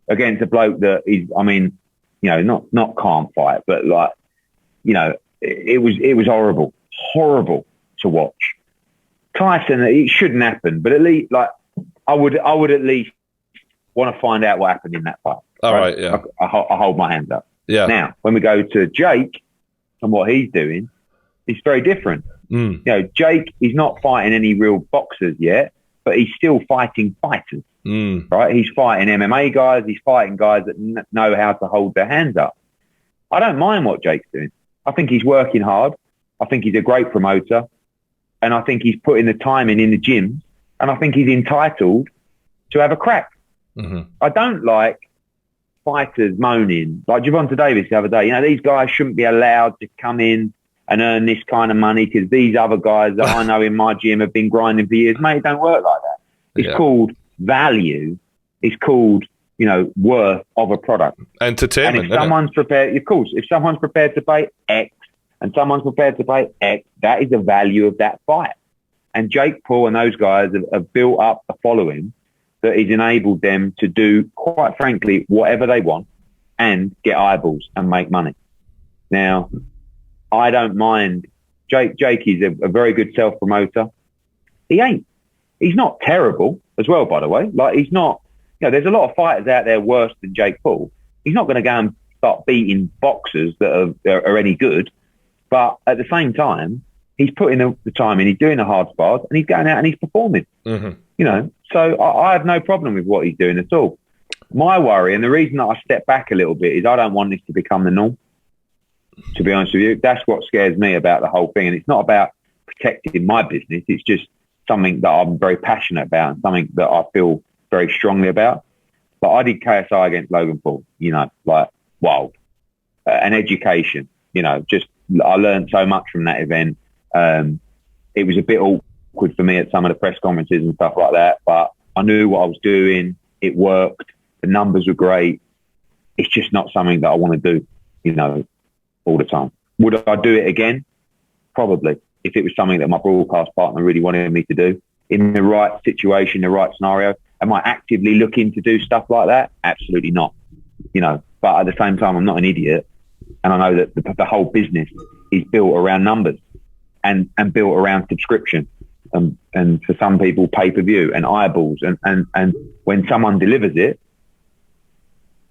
against a bloke that is, I mean, you know, not can't fight, but like, you know, it was horrible to watch. Tyson, it shouldn't happen, but at least, like, I would at least want to find out what happened in that fight. All right, yeah. I hold my hands up. Yeah. Now, when we go to Jake and what he's doing, it's very different. You know, Jake is not fighting any real boxers yet, but he's still fighting fighters. Right? He's fighting MMA guys. He's fighting guys that know how to hold their hands up. I don't mind what Jake's doing. I think he's working hard. I think he's a great promoter. And I think he's putting the time in the gym. And I think he's entitled to have a crack. I don't like fighters moaning. Like Gervonta Davis the other day. You know, these guys shouldn't be allowed to come in and earn this kind of money because these other guys that I know in my gym have been grinding for years. Mate, it don't work like that. It's called value. It's called, you know, worth of a product. Entertainment. And if someone's prepared, of course, if someone's prepared to pay X and someone's prepared to pay X, that is the value of that fight. And Jake Paul and those guys have built up a following that has enabled them to do, quite frankly, whatever they want and get eyeballs and make money. Now, I don't mind. Jake is a very good self-promoter. He's not terrible. as well, by the way. Like, he's not, there's a lot of fighters out there worse than Jake Paul. He's not going to go and start beating boxers that are any good. But at the same time, he's putting the time in, he's doing the hard spars, and he's going out and he's performing. Mm-hmm. So I have no problem with what he's doing at all. My worry, and the reason that I step back a little bit, is I don't want this to become the norm, to be honest with you. That's what scares me about the whole thing. And it's not about protecting my business. It's just something that I'm very passionate about and something that I feel very strongly about. But I did KSI against Logan Paul, like wild. An education, just I learned so much from that event. It was a bit awkward for me at some of the press conferences and stuff like that, but I knew what I was doing. It worked. The numbers were great. It's just not something that I want to do, all the time. Would I do it again? Probably. If it was something that my broadcast partner really wanted me to do in the right situation, the right scenario. Am I actively looking to do stuff like that? Absolutely not. But at the same time, I'm not an idiot. And I know that the whole business is built around numbers and built around subscription. And for some people, pay-per-view and eyeballs. And when someone delivers it,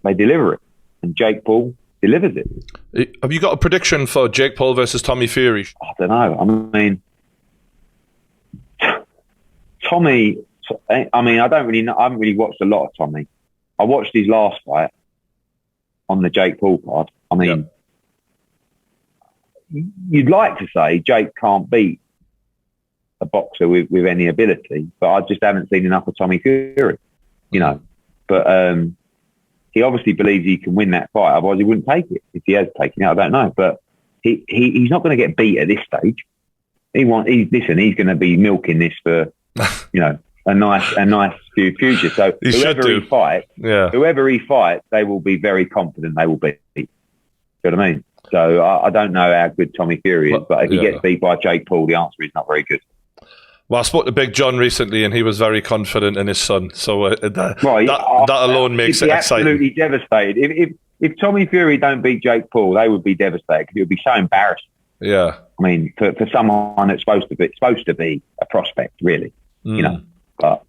they deliver it. And Jake Paul delivers it. Have you got a prediction for Jake Paul versus Tommy Fury? I don't know. I mean, Tommy, I don't really know. I haven't really watched a lot of Tommy. I watched his last fight on the Jake Paul card. I mean, you'd like to say Jake can't beat a boxer with any ability, but I just haven't seen enough of Tommy Fury, But he obviously believes he can win that fight. Otherwise, he wouldn't take it. If he has taken it, I don't know. But he's not going to get beat at this stage. He's going to be milking this for, a nice future. So whoever he fights, they will be very confident they will beat. You know what I mean? So I don't know how good Tommy Fury is, but if he gets beat by Jake Paul, the answer is not very good. Well, I spoke to Big John recently, and he was very confident in his son. So that alone makes it exciting. Absolutely devastated. If Tommy Fury don't beat Jake Paul, they would be devastated because it would be so embarrassing. Yeah, I mean, for someone that's supposed to be a prospect, really, But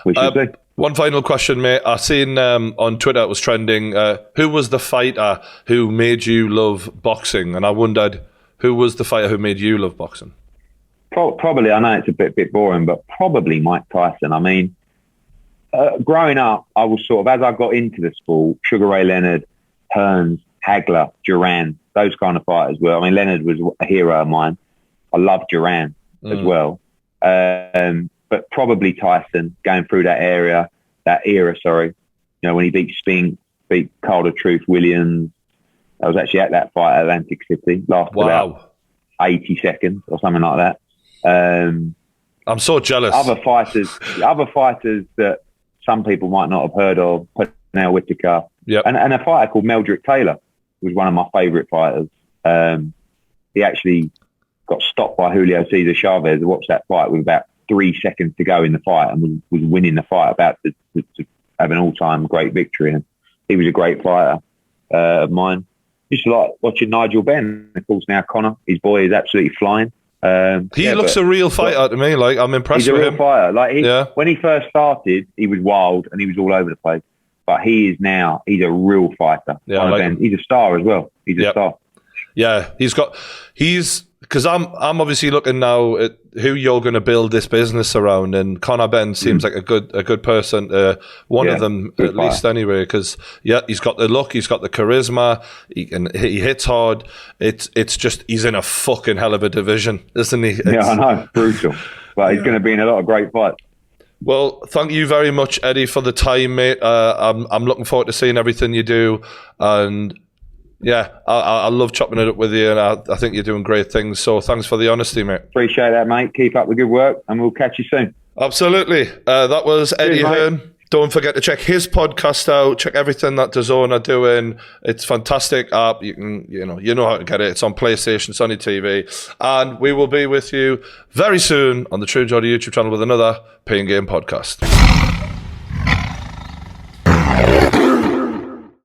we should see. One final question, mate. I seen on Twitter it was trending. Who was the fighter who made you love boxing? And I wondered, who was the fighter who made you love boxing? Probably, I know it's a bit boring, but probably Mike Tyson. I mean, growing up, I was sort of, as I got into the sport, Sugar Ray Leonard, Hearns, Hagler, Duran, those kind of fighters were. I mean, Leonard was a hero of mine. I loved Duran as well. But probably Tyson, going through that era, when he beat Spink, beat Calder Truth Williams. I was actually at that fight at Atlantic City. Lasted about 80 seconds or something like that. I'm so jealous. Other fighters that some people might not have heard of, Pernell Whitaker, and a fighter called Meldrick Taylor was one of my favourite fighters. He actually got stopped by Julio Cesar Chavez. I watched that fight with about 3 seconds to go in the fight and was winning the fight, about to have an all-time great victory. And he was a great fighter of mine. Just like watching Nigel Benn. Of course, now Conor, his boy, is absolutely flying. He looks a real fighter to me. Like, I'm impressed with him. He's a real fighter. Like, when he first started, he was wild and he was all over the place. But he's a real fighter. Yeah, he's a star as well. He's a star. Yeah, because I'm obviously looking now at who you're going to build this business around, and Conor Benn seems like a good person, one of them at least anyway. Because he's got the look, he's got the charisma, he hits hard. It's just he's in a fucking hell of a division, isn't he? I know, brutal, but he's going to be in a lot of great fights. Well, thank you very much, Eddie, for the time, mate. I'm looking forward to seeing everything you do, and yeah, I love chopping it up with you, and I think you're doing great things. So thanks for the honesty, mate. Appreciate that, mate. Keep up the good work, and we'll catch you soon. Absolutely. That was Eddie Hearn. Don't forget to check his podcast out. Check everything that DAZN are doing. It's fantastic app. You know how to get it. It's on PlayStation, it's on your TV, and we will be with you very soon on the True Geordie YouTube channel with another Pain Game podcast.